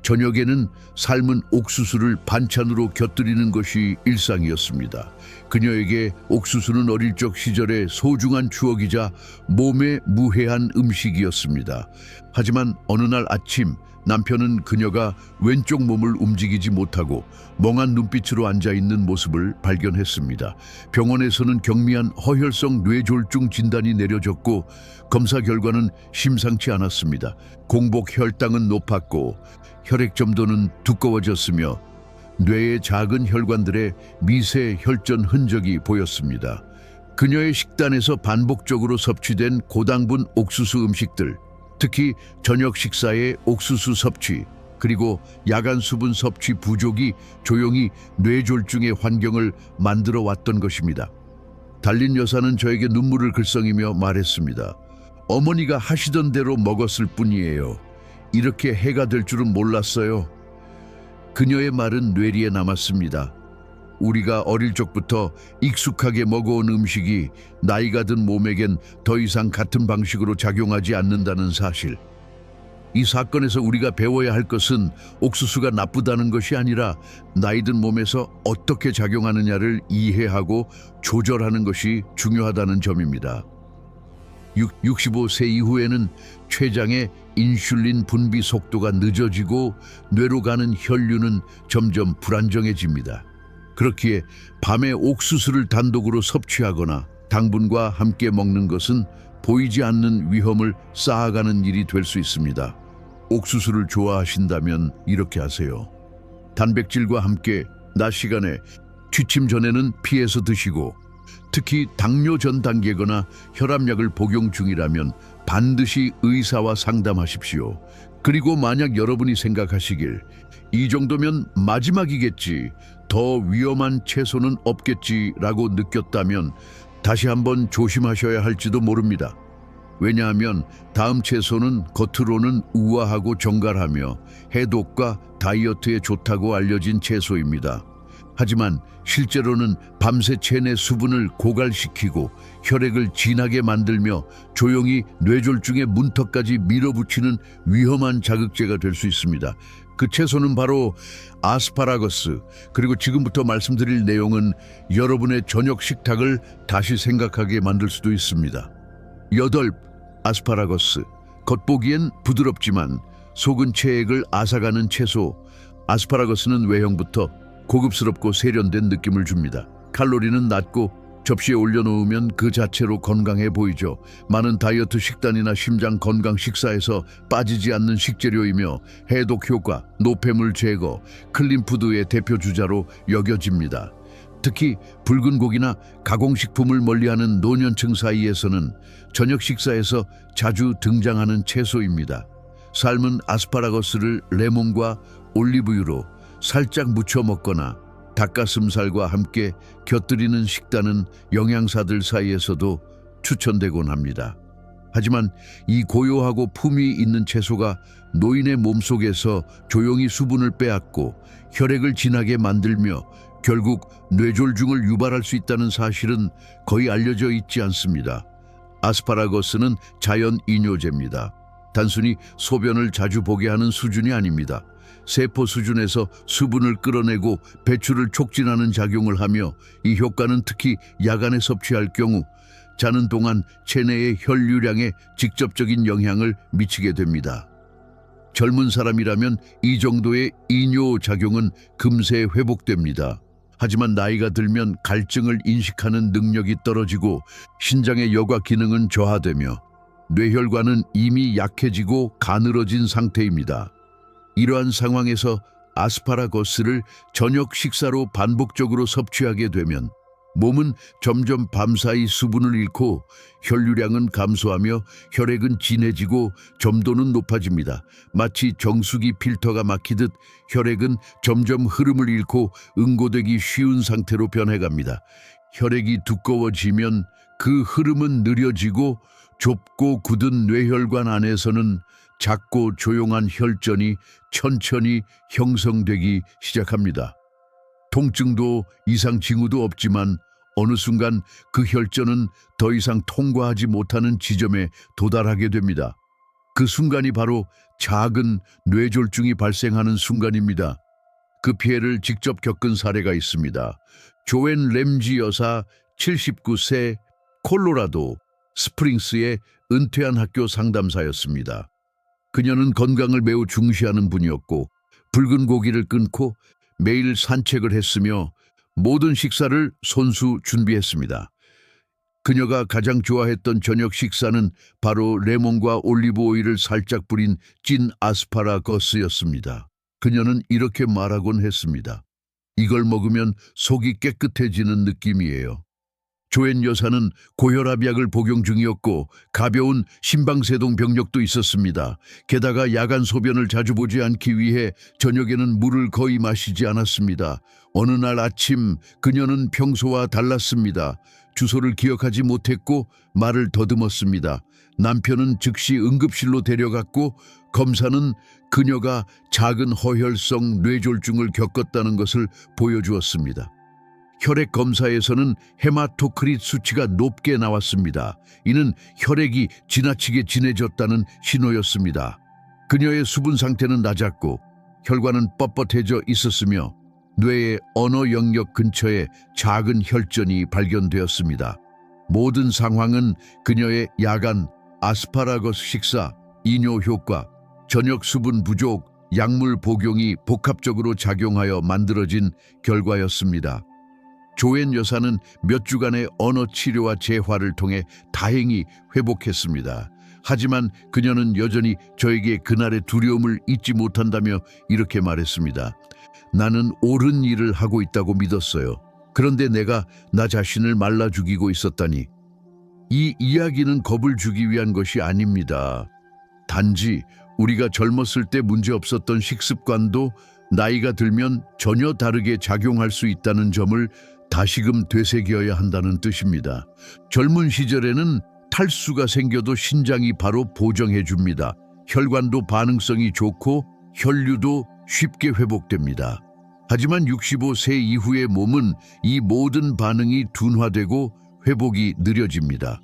저녁에는 삶은 옥수수를 반찬으로 곁들이는 것이 일상이었습니다. 그녀에게 옥수수는 어릴 적 시절의 소중한 추억이자 몸에 무해한 음식이었습니다. 하지만 어느 날 아침 남편은 그녀가 왼쪽 몸을 움직이지 못하고 멍한 눈빛으로 앉아있는 모습을 발견했습니다. 병원에서는 경미한 허혈성 뇌졸중 진단이 내려졌고 검사 결과는 심상치 않았습니다. 공복 혈당은 높았고 혈액 점도는 두꺼워졌으며 뇌의 작은 혈관들의 미세 혈전 흔적이 보였습니다. 그녀의 식단에서 반복적으로 섭취된 고당분 옥수수 음식들, 특히 저녁 식사의 옥수수 섭취, 그리고 야간 수분 섭취 부족이 조용히 뇌졸중의 환경을 만들어 왔던 것입니다. 달린 여사는 저에게 눈물을 글썽이며 말했습니다. 어머니가 하시던 대로 먹었을 뿐이에요. 이렇게 해가 될 줄은 몰랐어요. 그녀의 말은 뇌리에 남았습니다. 우리가 어릴 적부터 익숙하게 먹어온 음식이 나이가 든 몸에겐 더 이상 같은 방식으로 작용하지 않는다는 사실. 이 사건에서 우리가 배워야 할 것은 옥수수가 나쁘다는 것이 아니라 나이 든 몸에서 어떻게 작용하느냐를 이해하고 조절하는 것이 중요하다는 점입니다. 65세 이후에는 췌장의 인슐린 분비 속도가 늦어지고 뇌로 가는 혈류는 점점 불안정해집니다. 그렇기에 밤에 옥수수를 단독으로 섭취하거나 당분과 함께 먹는 것은 보이지 않는 위험을 쌓아가는 일이 될 수 있습니다. 옥수수를 좋아하신다면 이렇게 하세요. 단백질과 함께 낮 시간에 취침 전에는 피해서 드시고, 특히 당뇨 전 단계거나 혈압약을 복용 중이라면 반드시 의사와 상담하십시오. 그리고 만약 여러분이 생각하시길 이 정도면 마지막이겠지, 더 위험한 채소는 없겠지라고 느꼈다면 다시 한번 조심하셔야 할지도 모릅니다. 왜냐하면 다음 채소는 겉으로는 우아하고 정갈하며 해독과 다이어트에 좋다고 알려진 채소입니다. 하지만 실제로는 밤새 체내 수분을 고갈시키고 혈액을 진하게 만들며 조용히 뇌졸중의 문턱까지 밀어붙이는 위험한 자극제가 될 수 있습니다. 그 채소는 바로 아스파라거스. 그리고 지금부터 말씀드릴 내용은 여러분의 저녁 식탁을 다시 생각하게 만들 수도 있습니다. 8. 아스파라거스. 겉보기엔 부드럽지만 속은 체액을 앗아가는 채소. 아스파라거스는 외형부터 고급스럽고 세련된 느낌을 줍니다. 칼로리는 낮고 접시에 올려놓으면 그 자체로 건강해 보이죠. 많은 다이어트 식단이나 심장 건강 식사에서 빠지지 않는 식재료이며 해독 효과, 노폐물 제거, 클린푸드의 대표 주자로 여겨집니다. 특히 붉은 고기나 가공식품을 멀리하는 노년층 사이에서는 저녁 식사에서 자주 등장하는 채소입니다. 삶은 아스파라거스를 레몬과 올리브유로 살짝 무쳐 먹거나 닭가슴살과 함께 곁들이는 식단은 영양사들 사이에서도 추천되곤 합니다. 하지만 이 고요하고 품위 있는 채소가 노인의 몸속에서 조용히 수분을 빼앗고 혈액을 진하게 만들며 결국 뇌졸중을 유발할 수 있다는 사실은 거의 알려져 있지 않습니다. 아스파라거스는 자연 이뇨제입니다. 단순히 소변을 자주 보게 하는 수준이 아닙니다. 세포 수준에서 수분을 끌어내고 배출을 촉진하는 작용을 하며 이 효과는 특히 야간에 섭취할 경우 자는 동안 체내의 혈류량에 직접적인 영향을 미치게 됩니다. 젊은 사람이라면 이 정도의 이뇨 작용은 금세 회복됩니다. 하지만 나이가 들면 갈증을 인식하는 능력이 떨어지고 신장의 여과 기능은 저하되며 뇌혈관은 이미 약해지고 가늘어진 상태입니다. 이러한 상황에서 아스파라거스를 저녁 식사로 반복적으로 섭취하게 되면 몸은 점점 밤사이 수분을 잃고 혈류량은 감소하며 혈액은 진해지고 점도는 높아집니다. 마치 정수기 필터가 막히듯 혈액은 점점 흐름을 잃고 응고되기 쉬운 상태로 변해갑니다. 혈액이 두꺼워지면 그 흐름은 느려지고 좁고 굳은 뇌혈관 안에서는 작고 조용한 혈전이 천천히 형성되기 시작합니다. 통증도 이상 징후도 없지만 어느 순간 그 혈전은 더 이상 통과하지 못하는 지점에 도달하게 됩니다. 그 순간이 바로 작은 뇌졸중이 발생하는 순간입니다. 그 피해를 직접 겪은 사례가 있습니다. 조앤 램지 여사 79세, 콜로라도 스프링스의 은퇴한 학교 상담사였습니다. 그녀는 건강을 매우 중시하는 분이었고 붉은 고기를 끊고 매일 산책을 했으며 모든 식사를 손수 준비했습니다. 그녀가 가장 좋아했던 저녁 식사는 바로 레몬과 올리브 오일을 살짝 뿌린 찐 아스파라거스였습니다. 그녀는 이렇게 말하곤 했습니다. 이걸 먹으면 속이 깨끗해지는 느낌이에요. 조엔 여사는 고혈압약을 복용 중이었고 가벼운 심방세동 병력도 있었습니다. 게다가 야간 소변을 자주 보지 않기 위해 저녁에는 물을 거의 마시지 않았습니다. 어느 날 아침 그녀는 평소와 달랐습니다. 주소를 기억하지 못했고 말을 더듬었습니다. 남편은 즉시 응급실로 데려갔고 검사는 그녀가 작은 허혈성 뇌졸중을 겪었다는 것을 보여주었습니다. 혈액 검사에서는 헤마토크릿 수치가 높게 나왔습니다. 이는 혈액이 지나치게 진해졌다는 신호였습니다. 그녀의 수분 상태는 낮았고 혈관은 뻣뻣해져 있었으며 뇌의 언어 영역 근처에 작은 혈전이 발견되었습니다. 모든 상황은 그녀의 야간 아스파라거스 식사, 이뇨 효과, 저녁 수분 부족, 약물 복용이 복합적으로 작용하여 만들어진 결과였습니다. 조엔 여사는 몇 주간의 언어 치료와 재활을 통해 다행히 회복했습니다. 하지만 그녀는 여전히 저에게 그날의 두려움을 잊지 못한다며 이렇게 말했습니다. 나는 옳은 일을 하고 있다고 믿었어요. 그런데 내가 나 자신을 말라 죽이고 있었다니. 이 이야기는 겁을 주기 위한 것이 아닙니다. 단지 우리가 젊었을 때 문제없었던 식습관도 나이가 들면 전혀 다르게 작용할 수 있다는 점을 다시금 되새겨야 한다는 뜻입니다. 젊은 시절에는 탈수가 생겨도 신장이 바로 보정해 줍니다. 혈관도 반응성이 좋고 혈류도 쉽게 회복됩니다. 하지만 65세 이후의 몸은 이 모든 반응이 둔화되고 회복이 느려집니다.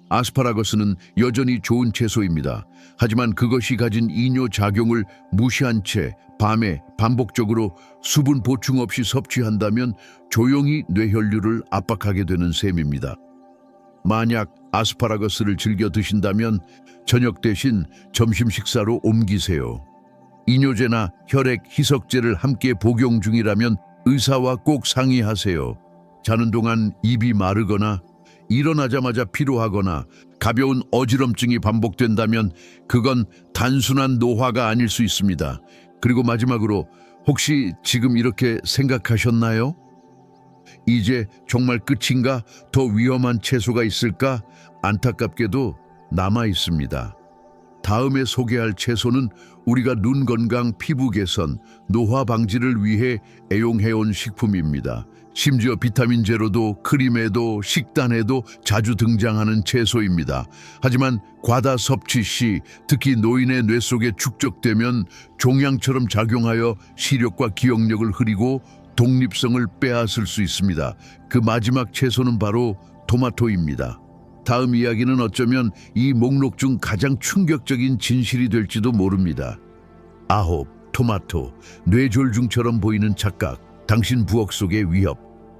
아스파라거스는 여전히 좋은 채소입니다. 하지만 그것이 가진 이뇨 작용을 무시한 채 밤에 반복적으로 수분 보충 없이 섭취한다면 조용히 뇌혈류를 압박하게 되는 셈입니다. 만약 아스파라거스를 즐겨 드신다면 저녁 대신 점심 식사로 옮기세요. 이뇨제나 혈액 희석제를 함께 복용 중이라면 의사와 꼭 상의하세요. 자는 동안 입이 마르거나 일어나자마자 피로하거나 가벼운 어지럼증이 반복된다면 그건 단순한 노화가 아닐 수 있습니다. 그리고 마지막으로 혹시 지금 이렇게 생각하셨나요? 이제 정말 끝인가? 더 위험한 채소가 있을까? 안타깝게도 남아 있습니다. 다음에 소개할 채소는 우리가 눈 건강, 피부 개선, 노화 방지를 위해 애용해온 식품입니다. 심지어 비타민 제로도 크림에도 식단에도 자주 등장하는 채소입니다. 하지만 과다 섭취 시 특히 노인의 뇌 속에 축적되면 종양처럼 작용하여 시력과 기억력을 흐리고 독립성을 빼앗을 수 있습니다. 그 마지막 채소는 바로 토마토입니다. 다음 이야기는 어쩌면 이 목록 중 가장 충격적인 진실이 될지도 모릅니다. 9. 토마토, 뇌졸중처럼 보이는 착각, 당신 부엌 속의 위협.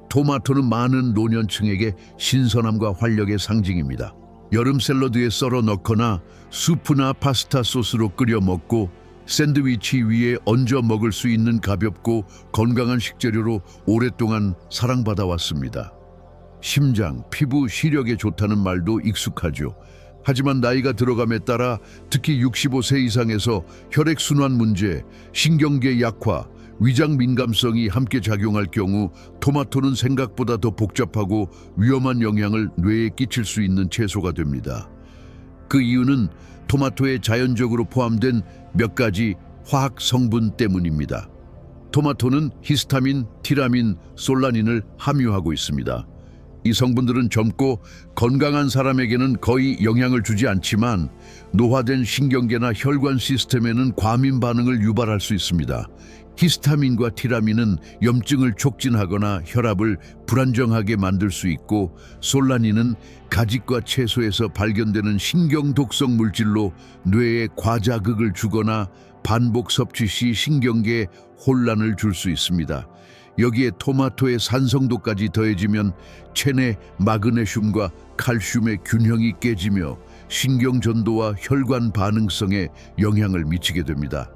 토마토는 많은 노년층에게 신선함과 활력의 상징입니다. 여름 샐러드에 썰어 넣거나 수프나 파스타 소스로 끓여 먹고 샌드위치 위에 얹어 먹을 수 있는 가볍고 건강한 식재료로 오랫동안 사랑받아 왔습니다. 심장, 피부, 시력에 좋다는 말도 익숙하죠. 하지만 나이가 들어감에 따라 특히 65세 이상에서 혈액순환 문제, 신경계 약화, 위장 민감성이 함께 작용할 경우 토마토는 생각보다 더 복잡하고 위험한 영향을 뇌에 끼칠 수 있는 채소가 됩니다. 그 이유는 토마토에 자연적으로 포함된 몇 가지 화학 성분 때문입니다. 토마토는 히스타민, 티라민, 솔라닌을 함유하고 있습니다. 이 성분들은 젊고 건강한 사람에게는 거의 영향을 주지 않지만 노화된 신경계나 혈관 시스템에는 과민 반응을 유발할 수 있습니다. 히스타민과 티라민은 염증을 촉진하거나 혈압을 불안정하게 만들 수 있고 솔라닌은 가지과 채소에서 발견되는 신경 독성 물질로 뇌에 과자극을 주거나 반복 섭취 시 신경계에 혼란을 줄 수 있습니다. 여기에 토마토의 산성도까지 더해지면 체내 마그네슘과 칼슘의 균형이 깨지며 신경전도와 혈관 반응성에 영향을 미치게 됩니다.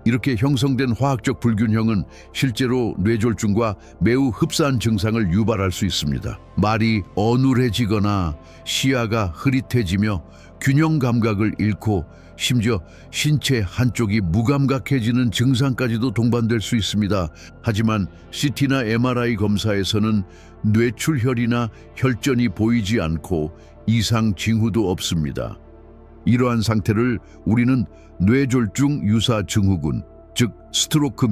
이렇게 형성된 화학적 불균형은 실제로 뇌졸중과 매우 흡사한 증상을 유발할 수 있습니다. 말이 어눌해지거나 시야가 흐릿해지며 균형 감각을 잃고 심지어 신체 한쪽이 무감각해지는 증상까지도 동반될 수 있습니다. 하지만 CT나 MRI 검사에서는 뇌출혈이나 혈전이 보이지 않고 이상 징후도 없습니다. 이러한 상태를 우리는 뇌졸중 유사 증후군, 즉 스트로크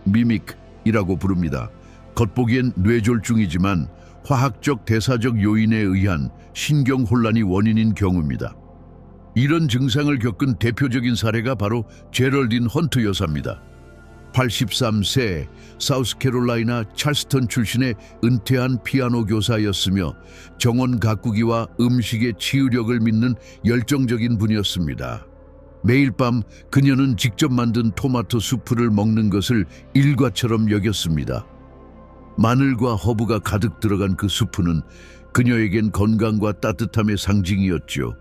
미믹이라고 부릅니다. 겉보기엔 뇌졸중이지만 화학적 대사적 요인에 의한 신경 혼란이 원인인 경우입니다. 이런 증상을 겪은 대표적인 사례가 바로 제럴딘 헌트 여사입니다. 83세 사우스캐롤라이나 찰스턴 출신의 은퇴한 피아노 교사였으며 정원 가꾸기와 음식의 치유력을 믿는 열정적인 분이었습니다. 매일 밤 그녀는 직접 만든 토마토 수프를 먹는 것을 일과처럼 여겼습니다. 마늘과 허브가 가득 들어간 그 수프는 그녀에겐 건강과 따뜻함의 상징이었죠.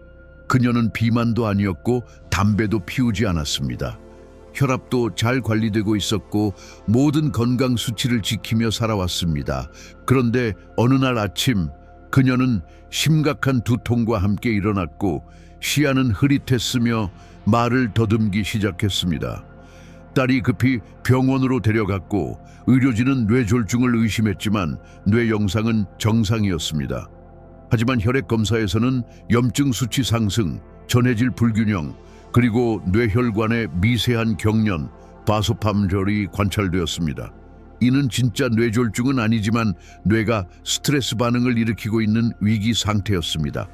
그녀는 비만도 아니었고 담배도 피우지 않았습니다. 혈압도 잘 관리되고 있었고 모든 건강 수치를 지키며 살아왔습니다. 그런데 어느 날 아침 그녀는 심각한 두통과 함께 일어났고 시야는 흐릿했으며 말을 더듬기 시작했습니다. 딸이 급히 병원으로 데려갔고 의료진은 뇌졸중을 의심했지만 뇌 영상은 정상이었습니다. 하지만 혈액 검사에서는 염증 수치 상승, 전해질 불균형, 그리고 뇌혈관의 미세한 경련, 바소팜절이 관찰되었습니다. 이는 진짜 뇌졸중은 아니지만 뇌가 스트레스 반응을 일으키고 있는 위기 상태였습니다.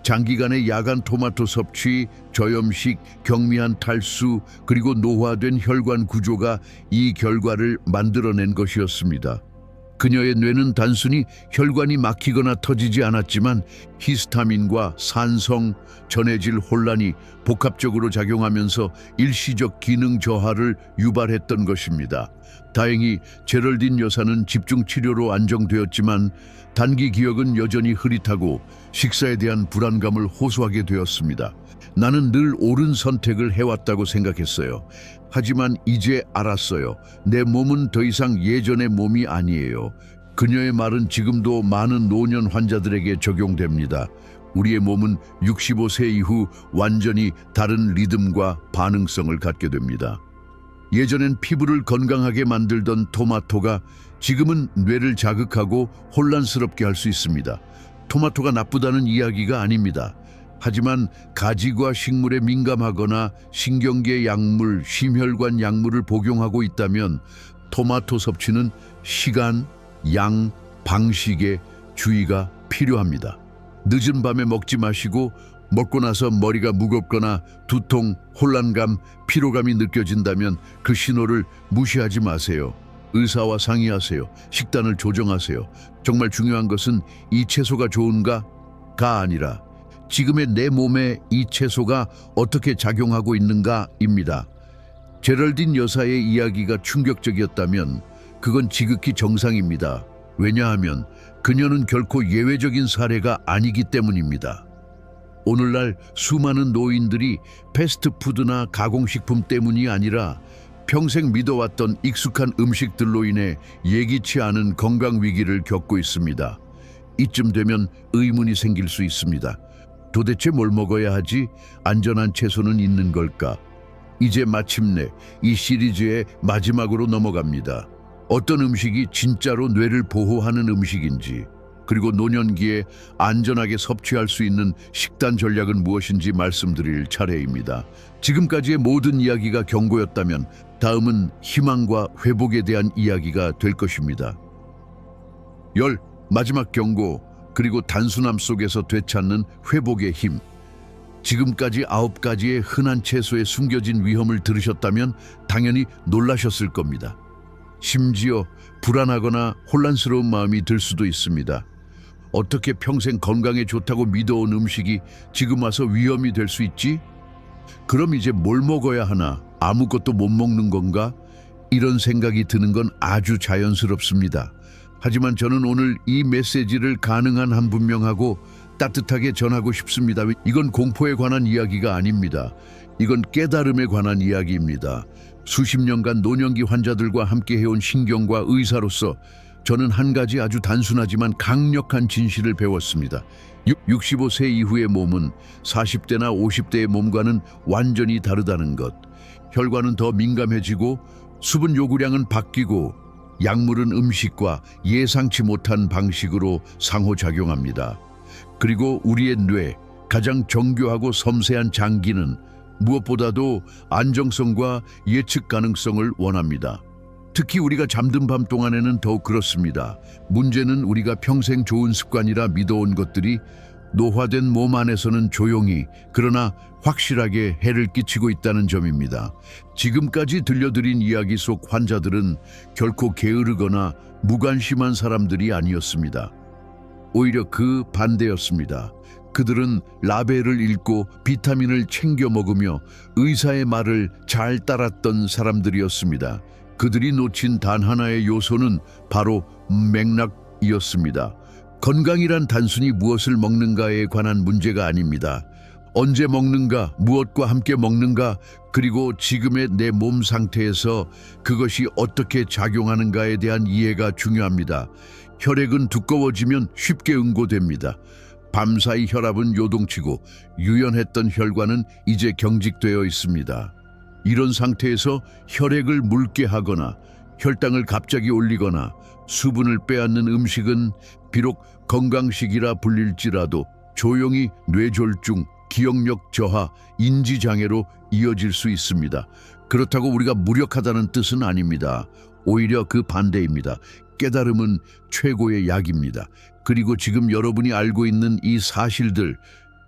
장기간의 야간 토마토 섭취, 저염식, 경미한 탈수, 그리고 노화된 혈관 구조가 이 결과를 만들어낸 것이었습니다. 그녀의 뇌는 단순히 혈관이 막히거나 터지지 않았지만 히스타민과 산성, 전해질 혼란이 복합적으로 작용하면서 일시적 기능 저하를 유발했던 것입니다. 다행히 제럴딘 여사는 집중 치료로 안정되었지만 단기 기억은 여전히 흐릿하고 식사에 대한 불안감을 호소하게 되었습니다. 나는 늘 옳은 선택을 해왔다고 생각했어요. 하지만 이제 알았어요. 내 몸은 더 이상 예전의 몸이 아니에요. 그녀의 말은 지금도 많은 노년 환자들에게 적용됩니다. 우리의 몸은 65세 이후 완전히 다른 리듬과 반응성을 갖게 됩니다. 예전엔 피부를 건강하게 만들던 토마토가 지금은 뇌를 자극하고 혼란스럽게 할 수 있습니다. 토마토가 나쁘다는 이야기가 아닙니다. 하지만 가지과 식물에 민감하거나 신경계 약물, 심혈관 약물을 복용하고 있다면 토마토 섭취는 시간, 양, 방식에 주의가 필요합니다. 늦은 밤에 먹지 마시고 먹고 나서 머리가 무겁거나 두통, 혼란감, 피로감이 느껴진다면 그 신호를 무시하지 마세요. 의사와 상의하세요. 식단을 조정하세요. 정말 중요한 것은 이 채소가 좋은가가 아니라 지금의 내 몸에 이 채소가 어떻게 작용하고 있는가입니다. 제럴딘 여사의 이야기가 충격적이었다면 그건 지극히 정상입니다. 왜냐하면 그녀는 결코 예외적인 사례가 아니기 때문입니다. 오늘날 수많은 노인들이 패스트푸드나 가공식품 때문이 아니라 평생 믿어왔던 익숙한 음식들로 인해 예기치 않은 건강 위기를 겪고 있습니다. 이쯤 되면 의문이 생길 수 있습니다. 도대체 뭘 먹어야 하지? 안전한 채소는 있는 걸까? 이제 마침내 이 시리즈의 마지막으로 넘어갑니다. 어떤 음식이 진짜로 뇌를 보호하는 음식인지, 그리고 노년기에 안전하게 섭취할 수 있는 식단 전략은 무엇인지 말씀드릴 차례입니다. 지금까지의 모든 이야기가 경고였다면 다음은 희망과 회복에 대한 이야기가 될 것입니다. 마지막 경고, 그리고 단순함 속에서 되찾는 회복의 힘. 지금까지 9가지의 흔한 채소에 숨겨진 위험을 들으셨다면 당연히 놀라셨을 겁니다. 심지어 불안하거나 혼란스러운 마음이 들 수도 있습니다. 어떻게 평생 건강에 좋다고 믿어온 음식이 지금 와서 위험이 될 수 있지? 그럼 이제 뭘 먹어야 하나? 아무것도 못 먹는 건가? 이런 생각이 드는 건 아주 자연스럽습니다. 하지만 저는 오늘 이 메시지를 가능한 한 분명하고 따뜻하게 전하고 싶습니다. 이건 공포에 관한 이야기가 아닙니다. 이건 깨달음에 관한 이야기입니다. 수십 년간 노년기 환자들과 함께 해온 신경과 의사로서 저는 한 가지 아주 단순하지만 강력한 진실을 배웠습니다. 65세 이후의 몸은 40대나 50대의 몸과는 완전히 다르다는 것. 혈관은 더 민감해지고 수분 요구량은 바뀌고 약물은 음식과 예상치 못한 방식으로 상호작용합니다. 그리고 우리의 뇌, 가장 정교하고 섬세한 장기는 무엇보다도 안정성과 예측 가능성을 원합니다. 특히 우리가 잠든 밤 동안에는 더욱 그렇습니다. 문제는 우리가 평생 좋은 습관이라 믿어온 것들이 노화된 몸 안에서는 조용히 그러나 확실하게 해를 끼치고 있다는 점입니다. 지금까지 들려드린 이야기 속 환자들은 결코 게으르거나 무관심한 사람들이 아니었습니다. 오히려 그 반대였습니다. 그들은 라벨을 읽고 비타민을 챙겨 먹으며 의사의 말을 잘 따랐던 사람들이었습니다. 그들이 놓친 단 하나의 요소는 바로 맥락이었습니다. 건강이란 단순히 무엇을 먹는가에 관한 문제가 아닙니다. 언제 먹는가, 무엇과 함께 먹는가, 그리고 지금의 내 몸 상태에서 그것이 어떻게 작용하는가에 대한 이해가 중요합니다. 혈액은 두꺼워지면 쉽게 응고됩니다. 밤사이 혈압은 요동치고 유연했던 혈관은 이제 경직되어 있습니다. 이런 상태에서 혈액을 묽게 하거나 혈당을 갑자기 올리거나 수분을 빼앗는 음식은 비록 건강식이라 불릴지라도 조용히 뇌졸중, 기억력 저하, 인지장애로 이어질 수 있습니다. 그렇다고 우리가 무력하다는 뜻은 아닙니다. 오히려 그 반대입니다. 깨달음은 최고의 약입니다. 그리고 지금 여러분이 알고 있는 이 사실들,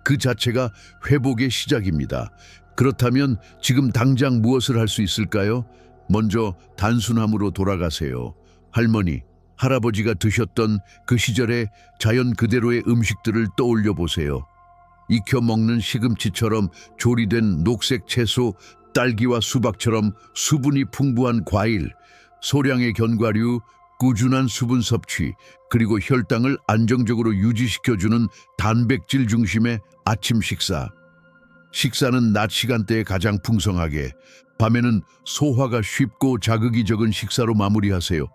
그 자체가 회복의 시작입니다. 그렇다면 지금 당장 무엇을 할 수 있을까요? 먼저 단순함으로 돌아가세요. 할머니, 할아버지가 드셨던 그 시절의 자연 그대로의 음식들을 떠올려 보세요. 익혀 먹는 시금치처럼 조리된 녹색 채소, 딸기와 수박처럼 수분이 풍부한 과일, 소량의 견과류, 꾸준한 수분 섭취, 그리고 혈당을 안정적으로 유지시켜주는 단백질 중심의 아침 식사. 식사는 낮 시간대에 가장 풍성하게, 밤에는 소화가 쉽고 자극이 적은 식사로 마무리하세요.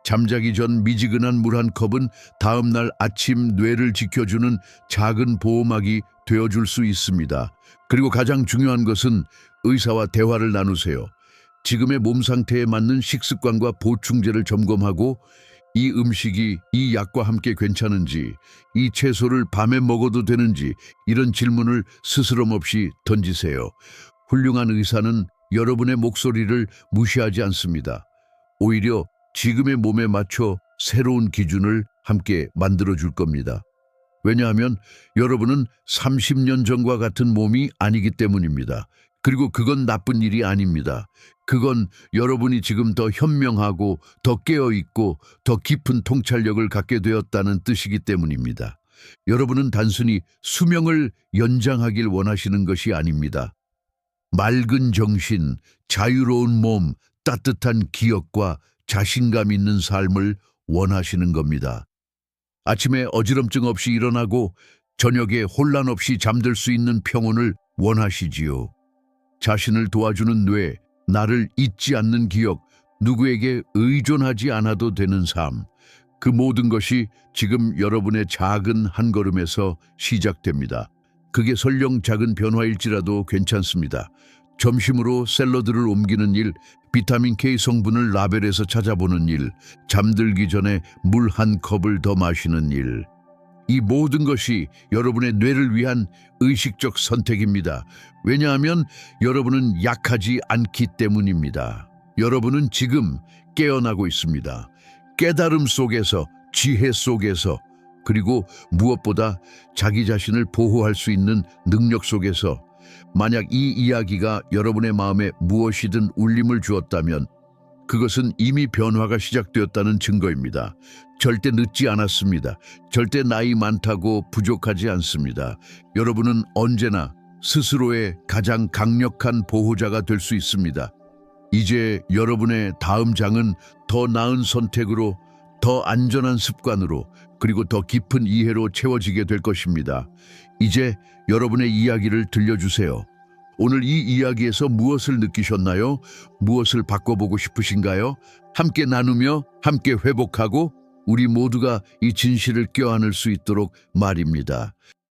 잠자기 전 미지근한 물 한 컵은 다음 날 아침 뇌를 지켜주는 작은 보호막이 되어줄 수 있습니다. 그리고 가장 중요한 것은 의사와 대화를 나누세요. 지금의 몸 상태에 맞는 식습관과 보충제를 점검하고 이 음식이 이 약과 함께 괜찮은지, 이 채소를 밤에 먹어도 되는지 이런 질문을 스스럼 없이 던지세요. 훌륭한 의사는 여러분의 목소리를 무시하지 않습니다. 오히려 지금의 몸에 맞춰 새로운 기준을 함께 만들어줄 겁니다. 왜냐하면 여러분은 30년 전과 같은 몸이 아니기 때문입니다. 그리고 그건 나쁜 일이 아닙니다. 그건 여러분이 지금 더 현명하고 더 깨어있고 더 깊은 통찰력을 갖게 되었다는 뜻이기 때문입니다. 여러분은 단순히 수명을 연장하길 원하시는 것이 아닙니다. 맑은 정신, 자유로운 몸, 따뜻한 기억과 자신감 있는 삶을 원하시는 겁니다. 아침에 어지럼증 없이 일어나고 저녁에 혼란 없이 잠들 수 있는 평온을 원하시지요. 자신을 도와주는 뇌, 나를 잊지 않는 기억, 누구에게 의존하지 않아도 되는 삶. 그 모든 것이 지금 여러분의 작은 한 걸음에서 시작됩니다. 그게 설령 작은 변화일지라도 괜찮습니다. 점심으로 샐러드를 옮기는 일, 비타민 K 성분을 라벨에서 찾아보는 일, 잠들기 전에 물 한 컵을 더 마시는 일. 이 모든 것이 여러분의 뇌를 위한 의식적 선택입니다. 왜냐하면 여러분은 약하지 않기 때문입니다. 여러분은 지금 깨어나고 있습니다. 깨달음 속에서, 지혜 속에서, 그리고 무엇보다 자기 자신을 보호할 수 있는 능력 속에서. 만약 이 이야기가 여러분의 마음에 무엇이든 울림을 주었다면 그것은 이미 변화가 시작되었다는 증거입니다. 절대 늦지 않았습니다. 절대 나이 많다고 부족하지 않습니다. 여러분은 언제나 스스로의 가장 강력한 보호자가 될 수 있습니다. 이제 여러분의 다음 장은 더 나은 선택으로, 더 안전한 습관으로, 그리고 더 깊은 이해로 채워지게 될 것입니다. 이제 여러분의 이야기를 들려주세요. 오늘 이 이야기에서 무엇을 느끼셨나요? 무엇을 바꿔보고 싶으신가요? 함께 나누며 함께 회복하고 우리 모두가 이 진실을 껴안을 수 있도록 말입니다.